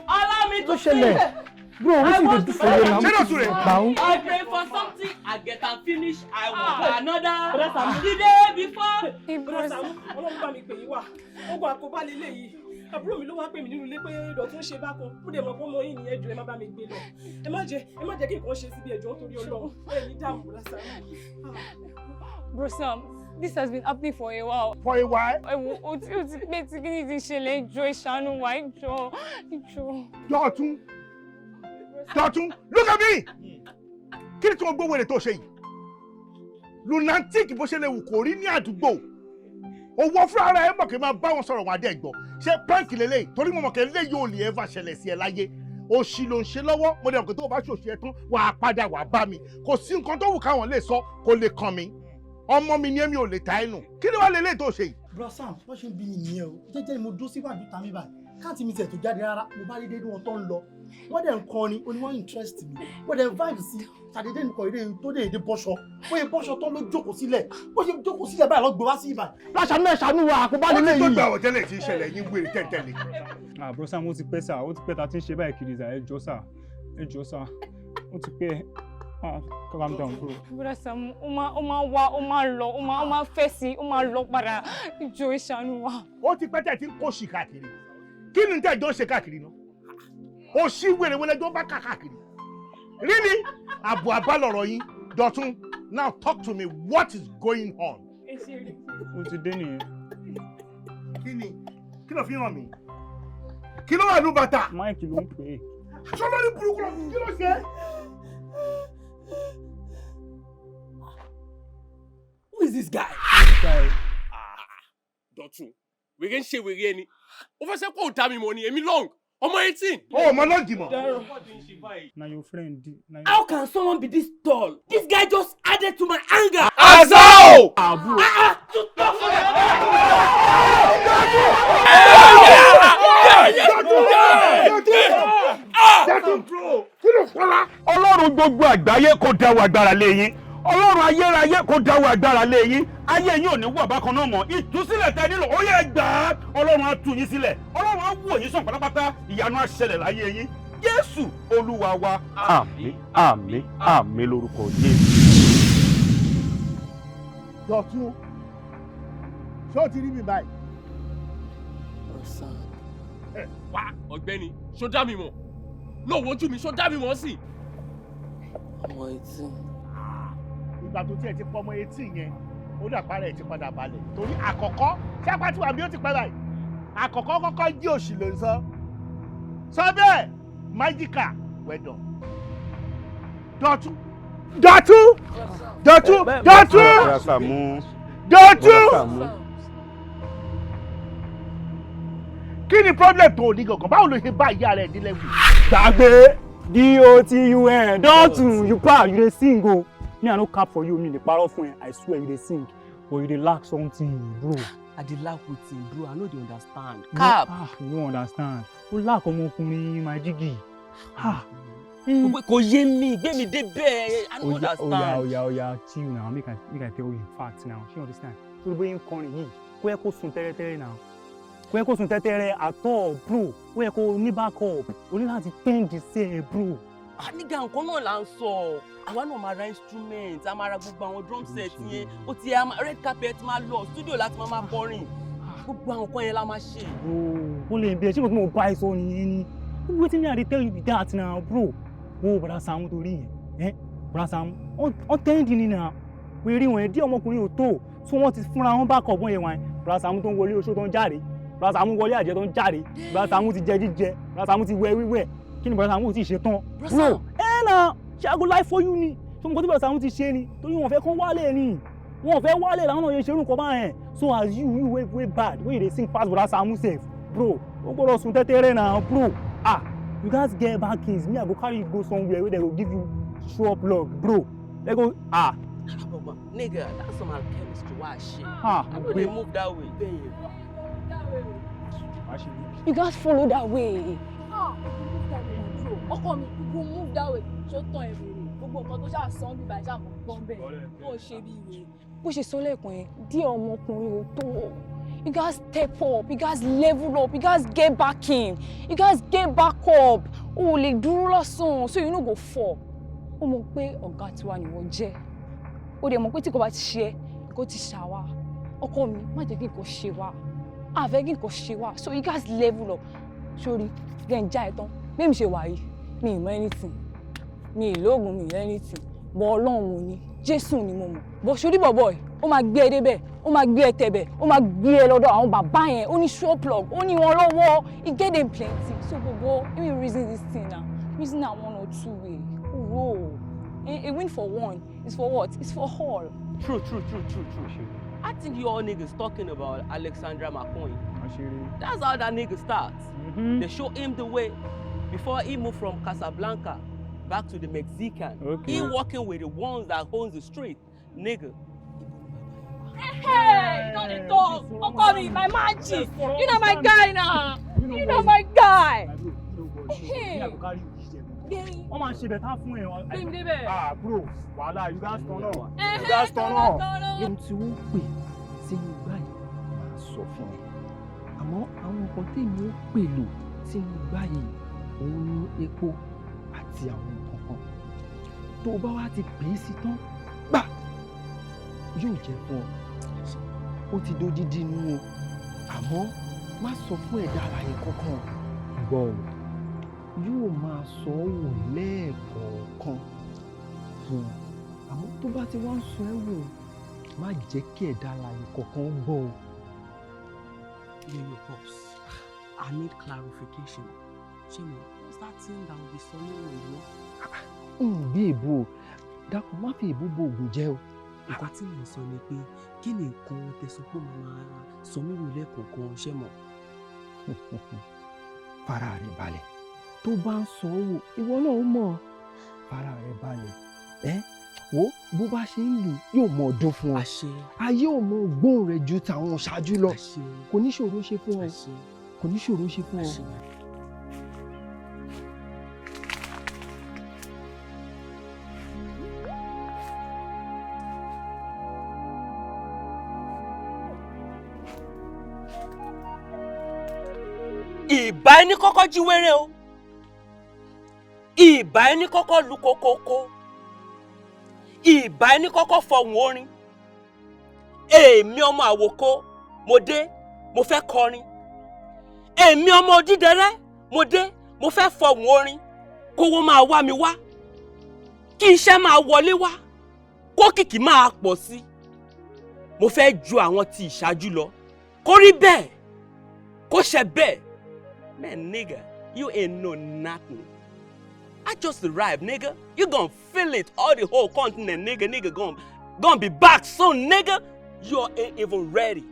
Allow me to sing. Bro, I want to pray. I pray for something, I get and finish. I want another. The day before. Ọlọ́run bá mi pè yín wá. Ó gba àkóbá lélẹ̀ yìí. Àbúrò mi ló wá pè mí nínú ilé pé Dọ̀tun ṣe bákan. Ó dẹ̀ mọ̀ pé ọmọ yìí ní ẹjọ́ ẹ má bá mi gbé lọ. Ẹ má jẹ́ kí nǹkan ṣe síbi ẹjọ́ nítorí Ọlọ́run. Ẹ ní dààmú lásán. Bro Sam, this has been happening for a while. For a while? Ó ti pé tí kí ni ti ṣẹlẹ̀ ìjọ ìṣàánú wa ìjọ. Dotun, look at me! Kí ni tí wọ́n gbówó èrè tó ṣe yìí? Lunatic bó ṣe lè wù kó rí ní àdúgbò. Owó fúnra ara ẹ mọ̀ kí n máa bá wọn sọ̀rọ̀ wọn adé ẹ̀gbọ́n. Ṣé prank lélẹ́yìí? Torí mo mọ̀ kí eléyìí ò lè ever ṣẹlẹ̀ sí ẹ láyé. Òṣì ló ń ṣe lọ́wọ́, mo dẹ̀ mọ̀ pé tó o bá ṣòṣì ẹ tán, wà á padà wà bá mi. Kò sí nǹkan tó wù káwọn lè sọ, kò lè kàn mí. Ọmọ mi ni èmi ò lè ta ẹnu. Kí ni wàá lélẹ́yìí tó ṣe yìí? Bro Sam, wọ́n ṣe ń bí mi nìyẹn o. Jẹ́jẹ́ ni mo dúró síwájú ta mi báyìí. Káàtì mi tiẹ̀ tó jáde rárá, mo bá rí dédé wọn tó ń lọ. Wọ́n dẹ̀ ń kọrin, ó ní wọ́n interest mi. Wọ́n dẹ̀ ń vibe sí ṣàdédé nìkan ìdè tó dé èdè bọ́ṣọ. Bóyá bọ́ṣọ tó ló jókòó sílẹ̀. Bó ṣe jókòó sílẹ̀ báyìí lọ gbé wá sí ibà. Láṣà náà ṣàánú wa, àkóbá nílé yìí. Ó ti tó gbà ọ̀tẹ́lẹ̀ tí ń ṣẹlẹ̀ yín wèrè tẹ̀tẹ̀lé. Bro Sam, ó ti pẹ́ sà, ó ti pẹ́ ta ti ń ṣe báyìí kiri sà, ẹ jọ̀ọ́ sà. Ó ti pẹ́. Calm down, bro. Bro Sam, ó máa wá, ó máa lọ, ó máa fẹ́ sí, ó máa lọ padà. Ìjọ ìṣàánú wa. Ó ti pẹ́ tẹ̀ tí ń kó ṣì káàkiri. Kí ni tẹ̀jọ́ ṣe káàkiri náà? Ó ṣí wèrè wẹlẹ́jọ́ bá káàkiri. Really? Àbọ̀ àbá lọ̀rọ̀ yín. Dotun, now talk to me. What is going on? Ó ti dé nìyẹn. Kí ló fi hàn mí? Kí ló wà ní bàtà? Máìkì ló ń pè é. Aṣọ lórí burúkú lọ, kí ló ṣe? Who is this guy? Dotun, wèrè ń ṣe wèrè ẹni. Ó fẹ́ sẹ́ kó o dá mi mọ̀ ni, èmi long. Ọmọ 18. Ọmọ lọ́ọ̀gì mọ̀. Na your friend. How can someone be this tall? This guy just added to my anger. Azao! Ọlọ́run gbogbo àgbáyé kò dáwọ́ agbára lé yín. Ọlọ́run ayérayé kò dáwọ́ agbára lé yín. Ayé yín ò ní wà bákan náà mọ́. Ìtúsílẹ̀ tẹ́ nílò, ó yẹ gbà á. Ọlọ́run á tú yín sílẹ̀. Ọlọ́run á wò yín sàn pátápátá. Ìyanu á ṣẹlẹ̀ láyé yín. Jésù Olúwa wa. Àmín, àmín, àmín lórúkọ Jésù. Dotun, ṣé o ti rí mi báyìí? Wá ọ̀gbẹ́ni, ṣó dá mi mọ̀? Lọ́wọ́ ojú mi, ṣó dá mi mọ̀ sí? Ọmọ 18. Ìgbà tó tiẹ̀ ti pọ̀ ọmọ 18 yẹn, ó dà parẹ́ ẹ̀ ti padà balẹ̀. Torí àkọ́kọ́, ṣé apá tí wà bí ó ti pẹ́ báyìí? Àkọ́kọ́ kọ́kọ́ jí òṣì ló ń sọ. Sọ bẹ́ẹ̀, májíkà wẹ̀dọ̀. Dotun, Dotun! Dotun! Dotun! Dotun! Kí ni problem tó o ní gangan? Báwo ló ṣe bá ìyá rẹ̀ dín lẹ́wù? Gbàgbé DOTUN Dotun you pa you dey sing o. Me I no cap for you me dey parọ́ fún ẹ I swear you dey sing but you dey lack something bro. I dey lack wetin bro I no dey understand. Cap. You no understand. O lack ọmọkùnrin my jiggy. Kò yé mi gbé mi dé bẹ́ẹ̀ I no understand. Oya chill now make I tell you fact now she understand. So bóyá ń kọrin yìí kó yẹ kó sun tẹ́rẹ́tẹ́rẹ́ now. Kó yẹ kó sun tẹ́tẹ́rẹ́ àtọ̀ bro kó yẹ kó ní backup o ní láti tẹ́ǹdì sí ẹ bro. Nígbà nǹkan náà là ń sọ àwa náà máa ra instrument a máa ra gbogbo àwọn drum set yẹn ó ti red carpet máa lọ studio láti máa kọrin gbogbo àwọn nǹkan yẹn la máa ṣe. o lè bẹ ṣé mo bá ẹ sọ nìyẹn ni wetin me I dey tell you be that now bro wo bọ̀dá Saamu torí yẹn bọ̀dá Saamu ọ tẹ́ǹdì ni na wèrè wọn ẹ̀dí ọmọkùnrin ò tó so wọ́n ti fúnra wọn backup wọn yẹn wọn bọ̀dá Saamu tó ń wọlé oṣó tó ń jáde bọ̀dá Saamu wọlé àjẹ tó ń jáde bọ̀dá Saamu ti jẹ jíjẹ bọ̀dá Saamu ti wẹ wíwẹ̀ kí ni bọ̀dá Saamu ti ṣe tán bro na ṣe I go lie for you ni so nǹkan tí bọ̀dá Saamu ti ṣe ni torí wọn fẹ́ kán wálé ni wọn fẹ́ wálé làwọn náà yẹ ṣerú nǹkan báyẹn so as you wey bad wey you dey sing pass bọ̀dá Saamu sef bro o gbọ́dọ̀ sun tẹ́tẹ́rẹ́ na bro you gats get backings me I go carry you go somewhere wey dem go give you show up log bro dem go nigga that's some chemistry wa shit I no dey move that way. You gats follow that way. Ọkọ mi go move that way ṣó tán ẹ bèrè gbogbo nǹkan tó ṣáà sàn bí bàjẹ́ àmọ́ gbọ́n bẹ́ẹ̀ ó ṣe bí ìwé. Bó ṣe sọ lẹ́ẹ̀kan yẹn díẹ̀ ọmọkùnrin ò tó you gats step up you gats level up you gats get back in you gats get back up o ò lè dúró lọ́sàn-án so you no go fall. Ó mọ̀ pé ọ̀gá tiwa ni wọ́n jẹ́ ó dẹ̀ mọ̀ pé tí kò bá ti ṣe kó ti ṣàwá ọkọ mi má jẹ́ kí nǹkan ṣe wá àfẹ́ kí nǹkan ṣe wá so you gats level up sórí gẹ̀ ń já ẹ̀ tán bí mi ṣe wà yìí mi ì mọ anything mi ì lóògùn mi ì anything bọ́ Ọlọ́run ni Jésù ni mo mọ̀ bọ́ sórí bọ̀bọ̀ ẹ̀ ó máa gbé ẹ débẹ̀ ó máa gbé ẹ tẹ̀bẹ̀ ó máa gbé ẹ lọ́dọ̀ àwọn bàbá yẹn ó ní show plug ó ní wọn lọ́wọ́ e get them plenty so gbogbo let me reason this thing now reason am one or two way whoa a win for one is for what it's for all. True. I think you all niggas talking about Alexandra McCoy. That's how that nigga starts. They show him the way before he moved from Casablanca back to the Mexican. He walking with the ones that owns the street, nigga. Hey, you know the dog. Oh, call me my magic. You know my guy now. You know my guy. Hey. Wọ́n máa ń ṣe bẹ̀tá fún ẹ̀ wọ́n. Bro, wàhálà you gats turn on. You gats turn on. Ohun tí wọ́n pè sínú igbá yìí máa sọ fún ẹ. Àmọ́ àwọn nǹkan tèmi ó pèlò sínú igbá yìí òun ní epo àti àwọn nǹkan kan. Tó o bá wá ti pè é sí tán, gbà yóò jẹ́ fún ọ. Ó ti dodidi nú o. Àmọ́ má sọ fún ẹ̀dá alààyè kankan. Gbọ́ o. Yóò máa sọ ọ́ wò lẹ́ẹ̀kọ̀ọ̀kan àmọ́ tó bá ti wá ń sọ ẹ́ wò má jẹ́ kí ẹ̀dá alààyè kankan gbọ́ o. Yo, boss, I need clarification. Ṣé mo starting that will be sọnù ìlú? Bí èbó dákun má fi èbó bo ògùn jẹ́ o. Nǹkan tí mo sọ ni pé kí ni nǹkan tẹ̀sán pé mo máa sọ mí wò lẹ́ẹ̀kọ̀ọ̀kan ṣé mo. Fara rẹ̀ balẹ̀. Tó bá ń sọ wò ìwọ náà ó mọ̀ fara rẹ̀ balẹ̀ wo bó bá ṣe ń lù yóò mọ ọdún fún ọ ayé ò mọ gbóhùn rẹ̀ ju tàwọn ṣáájú lọ kò ní ṣòro ṣe fún ọ kò ní ṣòro ṣe fún ọ. Ìbá ẹni kọ́kọ́ jí wéré o. Ìbá ẹni kọ́kọ́ lu kokoko. Ìbá ẹni kọ́kọ́ fọhùn orin. Èmi ọmọ àwòkọ́ mo dé mo fẹ́ kọrin. Èmi ọmọ Odídẹrẹ́ mo dé mo fẹ́ fọhùn orin. Kówó máa wá mi wá. Kí iṣẹ́ máa wọlé wá. Kókìkí máa pọ̀ sí. Mo fẹ́ ju àwọn tí ìṣáájú lọ. Kó rí bẹ́ẹ̀. Kó ṣe bẹ́ẹ̀. Man, nigga, you ain't know nothing. I just arrived, nigga. You gonna feel it, all the whole continent, nigga. Nigga gonna be back soon, nigga. You ain't even ready.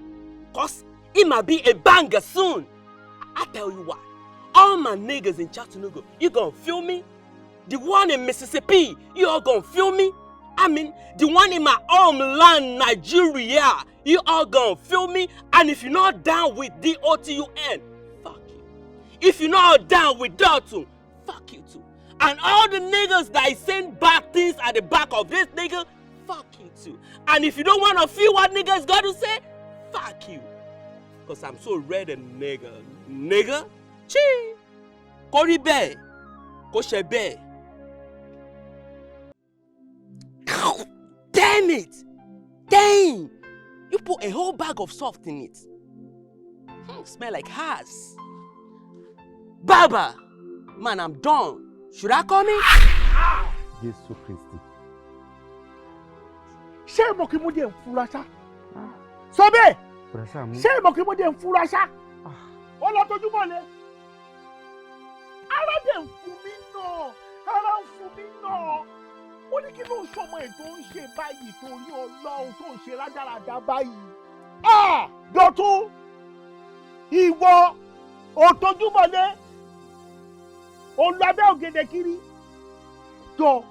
Cause it might be a banger soon. I tell you what, all my niggas in Chattanooga, you gonna feel me? The one in Mississippi, you all gonna feel me? I mean, the one in my homeland, Nigeria, you all gonna feel me? And if you're not down with DOTUN, fuck you. If you're not down with Dotun, fuck you too. And all the niggas that is saying bad things at the back of this nigga, fuck you too. And if you don't want to feel what niggas got to say, fuck you. Cause I'm so ready, nigga. Nigga, chi. Kori be, koshe be. Damn it! Dang! You put a whole bag of salt in it. Smell like ass. Baba! Man, I'm done. Should I come in? Jésù Kristi. Ṣé mo kí mo dé ń fura ṣá? Sọ bẹ́ẹ̀. Ṣé mo kí mo dé ń fura ṣá? Ó lọ tójú mọ́lẹ̀. Ara dẹ̀ ń fún mi náà. Ara ń fún mi náà. Ó ní kí ló ń ṣọmọ ẹ̀ tó ń ṣe báyìí torí Ọlọ́run tó ń ṣe rádaràda báyìí. Dọ̀tun, ìwọ ò tójú mọ́lẹ̀. Ó lọ abẹ́ ògèdè kiri. Jọ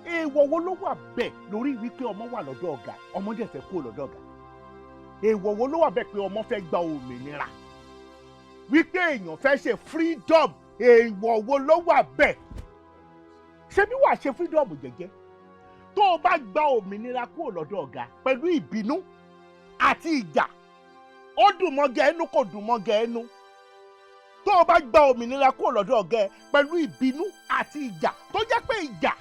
èèwọ̀ wo ló wà bẹ́ẹ̀ lórí wípé ọmọ wà lọ́dọ̀ ọ̀gá ọmọ dẹ̀ fẹ́ kúrò lọ́dọ̀ ọ̀gá? Èèwọ̀ wo ló wà bẹ́ẹ̀ pé ọmọ fẹ́ gba òmìnira? Wípé èèyàn fẹ́ ṣe freedom, èèwọ̀ wo ló wà bẹ́ẹ̀? Ṣé bí wàá ṣe freedom jẹ́jẹ́? Tó o bá gba òmìnira kúrò lọ́dọ̀ ọ̀gá pẹ̀lú ìbínú àti ìjà, ó dùn mọ́gẹ́ ẹnu kò dùn mọ́gẹ́ ẹnu. Tó o bá gba òmìnira kúrò lọ́dọ̀ ọ̀gá ẹ pẹ̀lú ìbínú àti ìjà tó jẹ́ pé ìjà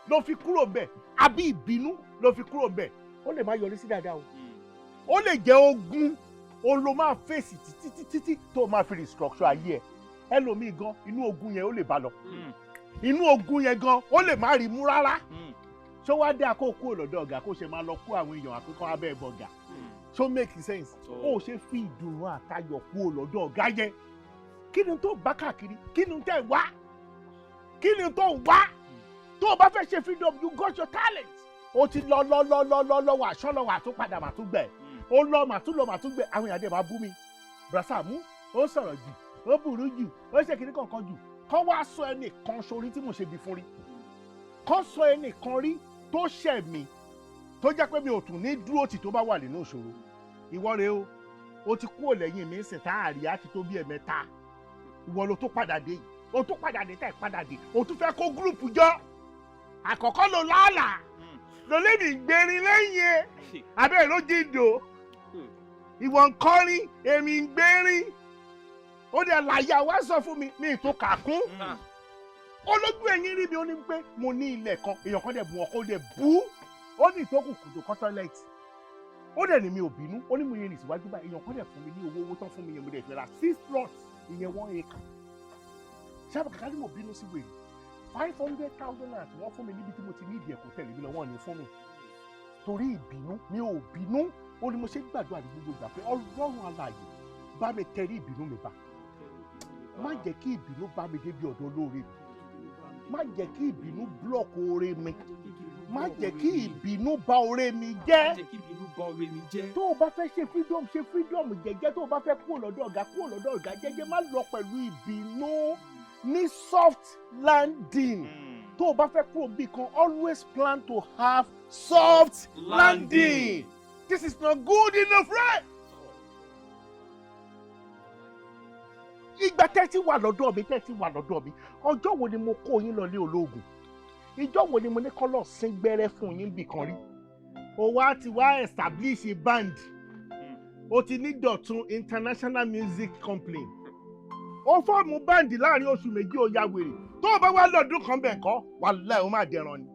ló fi kúrò ńbẹ̀ àbí ìbínú ló fi kúrò ńbẹ̀, ó lè má yọrí sí dáadáa o. Ó lè jẹ́ ogun o ló máa fèsì títí tó o máa fi restructure ayé ẹ. Ẹlòmíì gan inú ogun yẹn ó lè bá lọ. Inú ogun yẹn gan ó lè má rí mú rárá. Ṣó wá dé àkókò kúrò lọ́dọ̀ ọ̀gá kó ṣe máa lọ kó àwọn èèyàn àkókò abẹ́ ẹ̀ bọ̀gà? Ṣó make sense? Ó ṣe fi ìdùnnú àtayọ̀ kúrò lọ́dọ̀ ọ̀gá yẹn. Kí ni tó bá káàkiri? Kí ni tẹ́ wá? Kí ni tó wá? Tó o bá fẹ́ ṣe freedom, you got your talent. O ti lọ wà ṣọ́ wà tó padà mà tún gbẹ̀. Ó lọ mà tún gbẹ̀. Àwọn èèyàn dẹ̀ máa bú mi. Saamu, ó sọ̀rọ̀ jù, ó burú jù, ó ṣe kìíní kankan jù. Kọ́ wá sọ ẹnìkan sórí tí mo ṣe bí fún rí. Kọ́ sọ ẹnìkan rí tó ṣẹ̀ mí tó jẹ́ pé mi ò tún ní dúró tì tó bá wà nínú ìṣòro. Ìwọ rèé o, o ti kúrò lẹ́yìn mi sìn tá àríyá ti tó bí ẹ̀mẹ́ta. Ìwọ ló tó padà dé yìí, o tó padà dé tá ìpadà dé, o tún fẹ́ kó gúrùpù jọ. Àkọ́kọ́ ló lálàá, ló lé mi gbèrin lẹ́yìn ẹ̀, abẹ́ ló jíndò. Ìwọ ń kọrin, èmi ń gbèrin. Ó dẹ̀ láyà wá sọ fún mi, mi tó kà kún. Olójú ẹ̀yìn rí mi, ó ní pé mo ní ilẹ̀ kan, èèyàn kan dẹ̀ bu ọkọ̀ dẹ̀ bú. Ó ní ìtókù kùtù kọ́ tọ́lẹ̀tì. Ó dẹ̀ ní mi ò bínú, ó ní mo yẹn ìsìwájú báyìí, èèyàn kan dẹ̀ fún mi ní owó tán fún mi yẹn mo dẹ̀ fẹ́ ra 6 plots. Ìyẹn 1 acre. Ṣáàbù kàkà ní mo bínú sí wèrè. 500,000 naira tí wọ́n fún mi níbi tí mo ti ní ìdí ẹ̀kọ́ tẹ̀lé mi lọ́wọ́ ni fún mi. Torí ìbínú, mi ò bínú. Ó ní mo ṣe gbàdúrà ní gbogbo ìgbà pé Ọlọ́run alààyè bá mi tẹrí ìbínú mi bá. Má jẹ́ kí ìbínú bá mi débi ọ̀dọ̀ olóore mi. Má jẹ́ kí ìbínú blọ́ọ̀kì oore mi. Má jẹ́ kí ìbínú bà oore mi jẹ́. Tó o bá fẹ́ ṣe freedom jẹ́jẹ́. Tó o bá fẹ́ kúrò lọ́dọ̀ ọ̀gá jẹ́jẹ́. Má lọ pẹ̀lú ìbínú. Ní soft landing. Tó o bá fẹ́ kúrò bí kan, always plan to have soft landing. This is not good enough, right? Ìgbà tẹ́tí wà lọ́dọ̀ mi. Ọjọ́ wo ni mo kó yín lọ lé ológun? Ìjọ́ wo ni mo ní kọ́ lọ sín gbẹ́rẹ́ fún yín bì kan rí? O wá ti wá establish a band. O ti ní Dotun International Music Company. O fọ́ọ̀mù báǹdì láàrin oṣù méjì ó ya wèrè. Tó o bá wá lọ́dún kan bẹ̀ kọ́, wàláhì ó máa dẹran ni.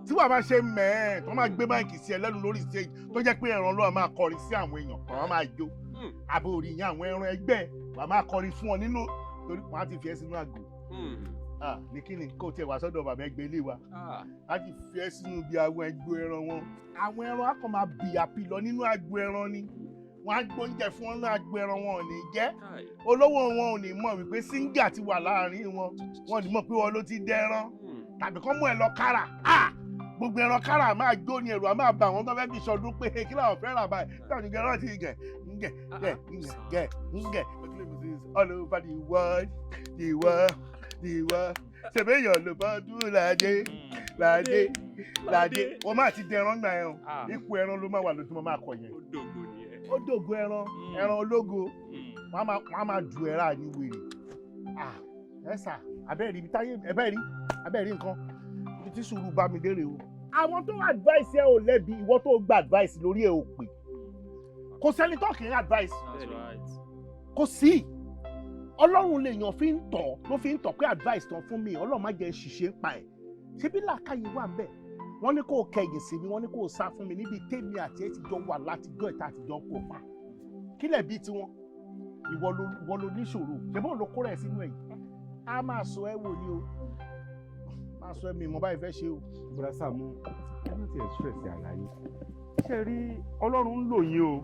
Tí wàá bá ṣe mẹ́ẹ̀ tó máa gbé máìkì sí ẹ lẹ́nu lórí stage tó jẹ́ pé ẹran ló máa kọrin sí àwọn èèyàn kan wọ́n máa jó. Àbò orí yẹn àwọn ẹran ẹgbẹ́ wàá máa kọrin fún ọ nínú torí wọ́n á ti fi ẹ́ sínú àgò. Ní kí ni kó tiẹ̀ wá sọ́dọ̀ bàbá ẹgbẹ́ ilé wa. Á ti fi ẹ́ sínú bí àwọn ẹgbẹ́ ẹran wọn. Àwọn ẹran á kàn máa bì àpì lọ nínú àgbo ẹran ni. Wọ́n á gbóúnjẹ fún wọn náà àgbo ẹran wọn ò ní jẹ́. Olówó wọn ò ní mọ̀ wípé síngà ti wà láàrin wọn. Wọ́n ní mọ̀ pé wọn ló ti dẹ́ran. tàbí kọ́ mú ẹ lọ kára gbogbo ẹran kára máa jó ni ẹ̀rù á máa bà wọ́n tó fẹ́ fi ṣọdún pé kí làwọn fẹ́ rà báyìí táwọn ìgbẹ́ rántí gẹ̀ all over the world ṣèbí èèyàn ló bá dúró ládé wọ́n máa ti dẹran gbà yẹn o ipò ẹran ló máa wà lójúmọ́ máa kọ yẹn ó dògo ẹran ológo wọ́n á máa ju ẹ̀rá ní wèrè ẹ̀sà abẹ́rẹ́ ibi táyé abẹ́rẹ́ nǹkan ibi tí sùúrù bá mi dére o. àwọn tó advice ẹ ò lẹ́bi ìwọ tó gba advice lórí ẹ ò pè kò sẹ́ni tó kì í advice kò sí ọlọ́run lèèyàn fi ń tọ̀ ló fi ń tọ̀ pé advice tán fún mi ọlọ́run má jẹ́ ṣìṣe ń pa ẹ̀ ṣebí làákàyè wà ń bẹ̀ wọ́n ní kó o kẹ̀yìn sí mi wọ́n ní kó o sá fún mi níbi tèmi àti ẹ̀ ti jọ wà látijọ́ ìta àtijọ́ kò pa kílẹ̀ bíi tiwọn ìwọ ló níṣòro ṣẹ́bọ́n ló kó rẹ̀ sínú ẹ̀yìn a máa sọ ẹ wò ni o máa sọ ẹ mi mo báyìí fẹ́ ṣe o. bùrọ̀ Sàámú ẹ má ti express ara yín ṣe rí ọlọ́run ń lò yín o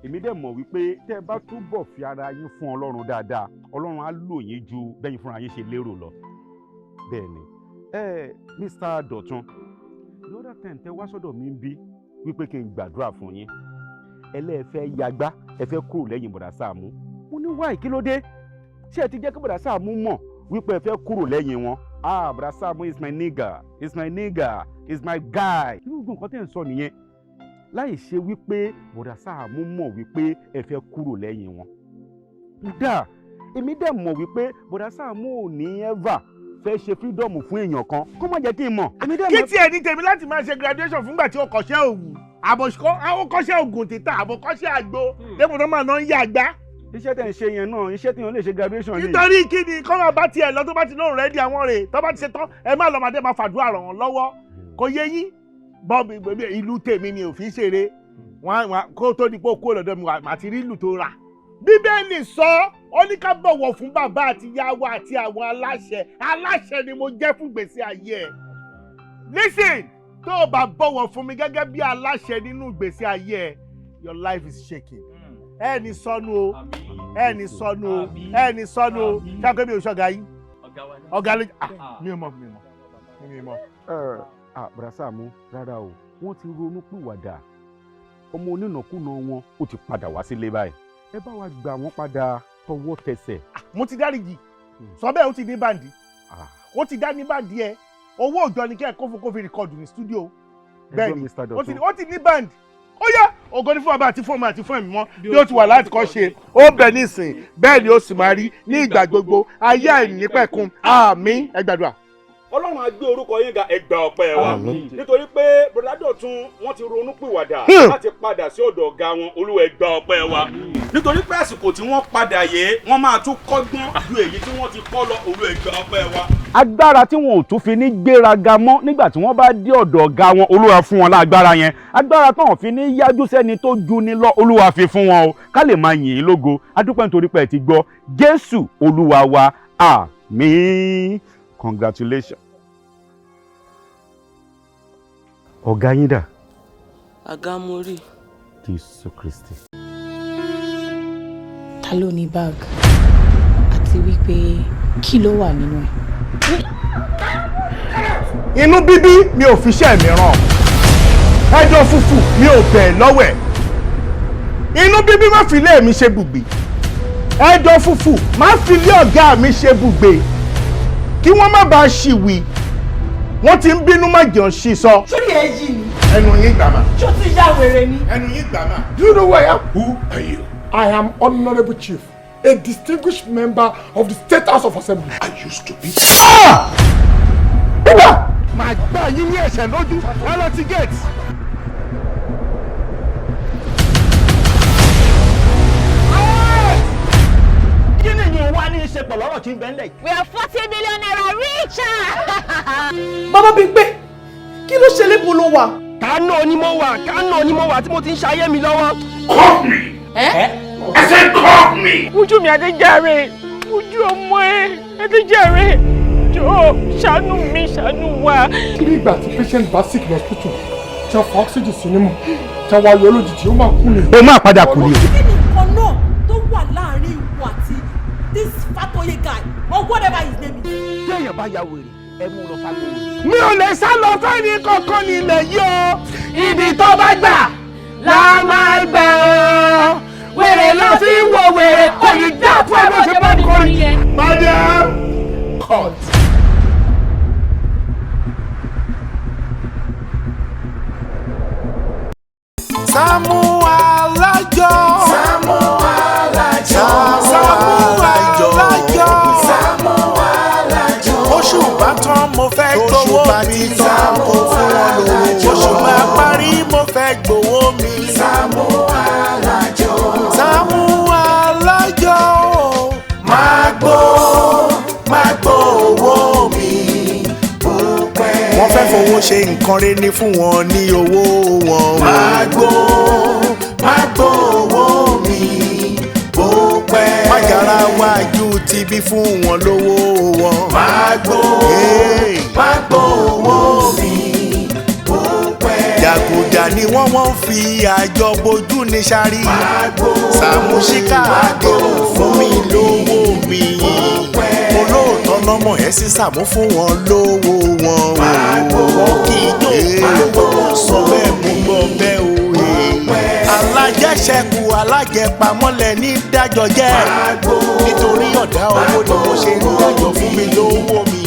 èmi dẹ̀ mọ̀ wípé tẹ́ ẹ bá túbọ̀ fi ara yín fún ọlọ́run dáadáa ọlọ́run á lò yín ju bẹ́yìn fúnra yín ṣe lérò lọ bẹ́ẹ̀ ni Mr. Dotun the other time tẹ́ wá sọ́dọ̀ mi ń bí wípé kí n gbàdúrà fún yín ẹlẹ́ẹ̀fẹ́ yagbá ẹ fẹ́ kúrò lẹ́yìn bùrọ̀ Sàámú mo ní wáì kí ló dé ṣé ẹ ti jẹ́ kí bùrọ̀ Sàámú mọ̀ wípé ẹ fẹ́ kúrò lẹ́yìn wọn bùrọ̀ Sàámú is my nigga is my guy irú nǹkan tẹ́ ń sọ nìyẹn láì ṣe wípé bùrọ̀ Sàámú mọ̀ wípé ẹ fẹ́ kúrò lẹ́yìn wọn. dá èmi dẹ̀ mọ̀ wípé bùrọ̀ Sàámú ò ní ever fẹ́ ṣe freedom fún èèyàn kan kó má jẹ́ kí n mọ̀. kí tiẹ̀ ní tèmi láti máa ṣe graduation fúngbà tí o kọ́ṣẹ́ òwú àbọ̀ kọ́ṣẹ́ ògùn títà àbọ̀ kọ́ṣẹ́ àgbo dépò tó máa ná ń yá àgbá. iṣẹ́ tẹ̀ ń ṣe yẹn náà iṣẹ́ tí wọ́n lè ṣe graduation ni. nítorí kí ni kọ́ máa bá tiẹ̀ lọ tó bá ti lóhùn rẹ́dí àwọn rè tó bá ti ṣe tán ẹ má lọ́mọdé máa fàdúrà ràn wọ́n lọ́wọ́ kò yé yín bọ́ọ̀bì ìlú tèmi mi ò fi ṣeré kó tó di pé ó kó lọ́dọ̀ mi wà ti rí ìlú tó rà. bíbélì sọ ó ní ká bọ̀wọ̀ fún bàbá àti ìyá wa àti àwọn aláṣẹ ni mo jẹ́ fún gbèsè ayé ẹ̀. listen tó o bá bọ̀wọ̀ fún mi gẹ́gẹ́ bí aláṣẹ nínú gbèsè ayé ẹ̀ your life is shaking. ẹni sọnù o ẹni sọnù o ẹni sọnù o ṣáàpẹ́ mi ò ṣọ̀gá yín ọ̀gá lè mi ò mọ̀. bùrọ̀ Sàámú rárá o wọ́n ti ronú pìwàdà ọmọ onínàkúnà wọn ó ti padà wá sílé báyìí ẹ bá wa gbà wọ́n padà tọwọ́ tẹsẹ̀. mo ti dáríjì sọ bẹ́ẹ̀ ó ti ní báǹdì ó ti dá ní báǹdì ẹ owó òjọ ni kẹ́ ẹ kó fi rìkọ́dù ní stúdíò bẹ́ẹ̀ ni ó ti ní báǹdì ó yá ògo ní fún bàbá àti fún ọmọ àti fún ẹ̀mí mọ́ bí ó ti wà láti kọ́ ṣe ó bẹ nísìn bẹ́ẹ̀ ni ó sì máa rí ní ìgbà gbogbo ayé àìnípẹ̀kun àmín ẹ gbàdúrà. ọlọ́run á gbé orúkọ yín ga ẹgbà ọpẹ́ wa nítorí pé bùrọ̀dá Dọ̀tun wọ́n ti ronú pìwàdà láti padà sí ọ̀dọ̀ ọ̀gá wọn olúwa ẹgbà ọpẹ́ wa nítorí pé àsìkò tí wọ́n padà yé wọ́n máa tún kọ́gbọ́n ju èyí tí wọ́n ti kọ́ lọ olúwa ẹgbà ọpẹ́ wa. agbára tí wọn ò tún fi ní gbéraga mọ́ nígbà tí wọ́n bá dé ọ̀dọ̀ ọ̀gá wọn olúwa fún wọn lágbára yẹn agbára tán fi ní yájú sẹ́ni tó ju ni lọ olúwa fi fún wọn o ká lè máa yìn ín lógo adúpẹ́ nítorí pé ẹ ti gbọ́ Jésù olúwa wa àmín. Congratulations. Ọ̀gá yín dà? Àgámórì. Jésù Kristi. Ta ló ní bag? Àti wípé kí ló wà nínú ẹ̀? Inú bíbí mi ò fi iṣẹ́ mi ràn. Ẹjọ́ fúfú mi ò bẹ̀ lọ́wẹ̀. Inú bíbí má fi ilé mi ṣe bùgbé. Ẹjọ́ fúfú má fi ilé ọ̀gá mi ṣe bùgbé. Kí wọ́n má bàa ṣìwì. Wọ́n ti ń bínú má jẹun sí sọ. Sórí ẹ yí ni. Ẹnu yín gbà má. Ṣó ti yá wèrè ni? Ẹnu yín gbà má. Do you know who I am? Who are you? I am Honorable Chief, a distinguished member of the State House of Assembly. I used to be. Bíbá! Màá gbá yín ní ẹ̀ṣẹ̀ lójú. Ẹ lọ ti gate. Kí ni ìyẹn wá ní í ṣe pẹ̀lú ọ̀rọ̀ tí ń bẹ ńlẹ̀ yìí? We are 40 million naira richer. Bàbá Bímpé, kí ló ṣe lébo ló wà? Kánò onímọ̀ wà tí mo ti ń ṣayé mi lọ́wọ́. Call me. I said call me. Ojú mi Adéjàre, ojú ọmọ ẹ Adéjàre, jọ̀ọ́ ṣàánú wa. Kí ni ìgbà tí patient bá sick lọ hospital tí a fa oxygen sí nímú tí a wá yọ lójijì ó máa kú ni. Ó máa padà kú ni. Kí ni nǹkan náà tó wà láàrin ìwọ àti this Fatoye guy or whatever his name is? Téèyàn bá ya wèrè ẹ mú lọ ságbó. mi ò lè sá lọ fẹ́ni kankan nílẹ̀ yìí o ibi tó bá gbà la máa gbà ọ́ wèrè lọ fi wo wèrè kò ní dá fún ẹ ló ṣe bá kọrin. Madam court. Saamu Alajo. Saamu Alajo. Saamu Alajo. Saamu Alajo. Oṣù bá tán mo fẹ́ gbowó mi. Saamu Alajo. Oṣù bá parí mo fẹ́ gbowó mi. Saamu Alajo. Saamu Alajo. Máa gbó owó mi. Wọ́n fẹ́ fowó ṣe nǹkan rẹ̀ ní fún wọn ní owó wọn. Máa gbó owó mi bó pẹ́. Májàra wájú ti bí fún wọn lówó wọn. Máa gbó owó mi bó pẹ́. Jàgùjà ni wọ́n fi àjọ bojú ní sáré. Máa gbó Saamu Ṣíkàdé fún mi lówó mi. Olóòótọ́ lọ́mọ ẹ̀ sí Saamu fún wọn lówó wọn. Wọ́n kì í jó sọ bẹ́ẹ̀ mú gbọ́ bẹ́ẹ̀ o. Alájẹṣẹ́kù alájẹpamọ́lẹ̀ ní dájọ́ jẹ́. Nítorí ọ̀dá owó ni mo ṣe ń dájọ́ fún mi lówó mi.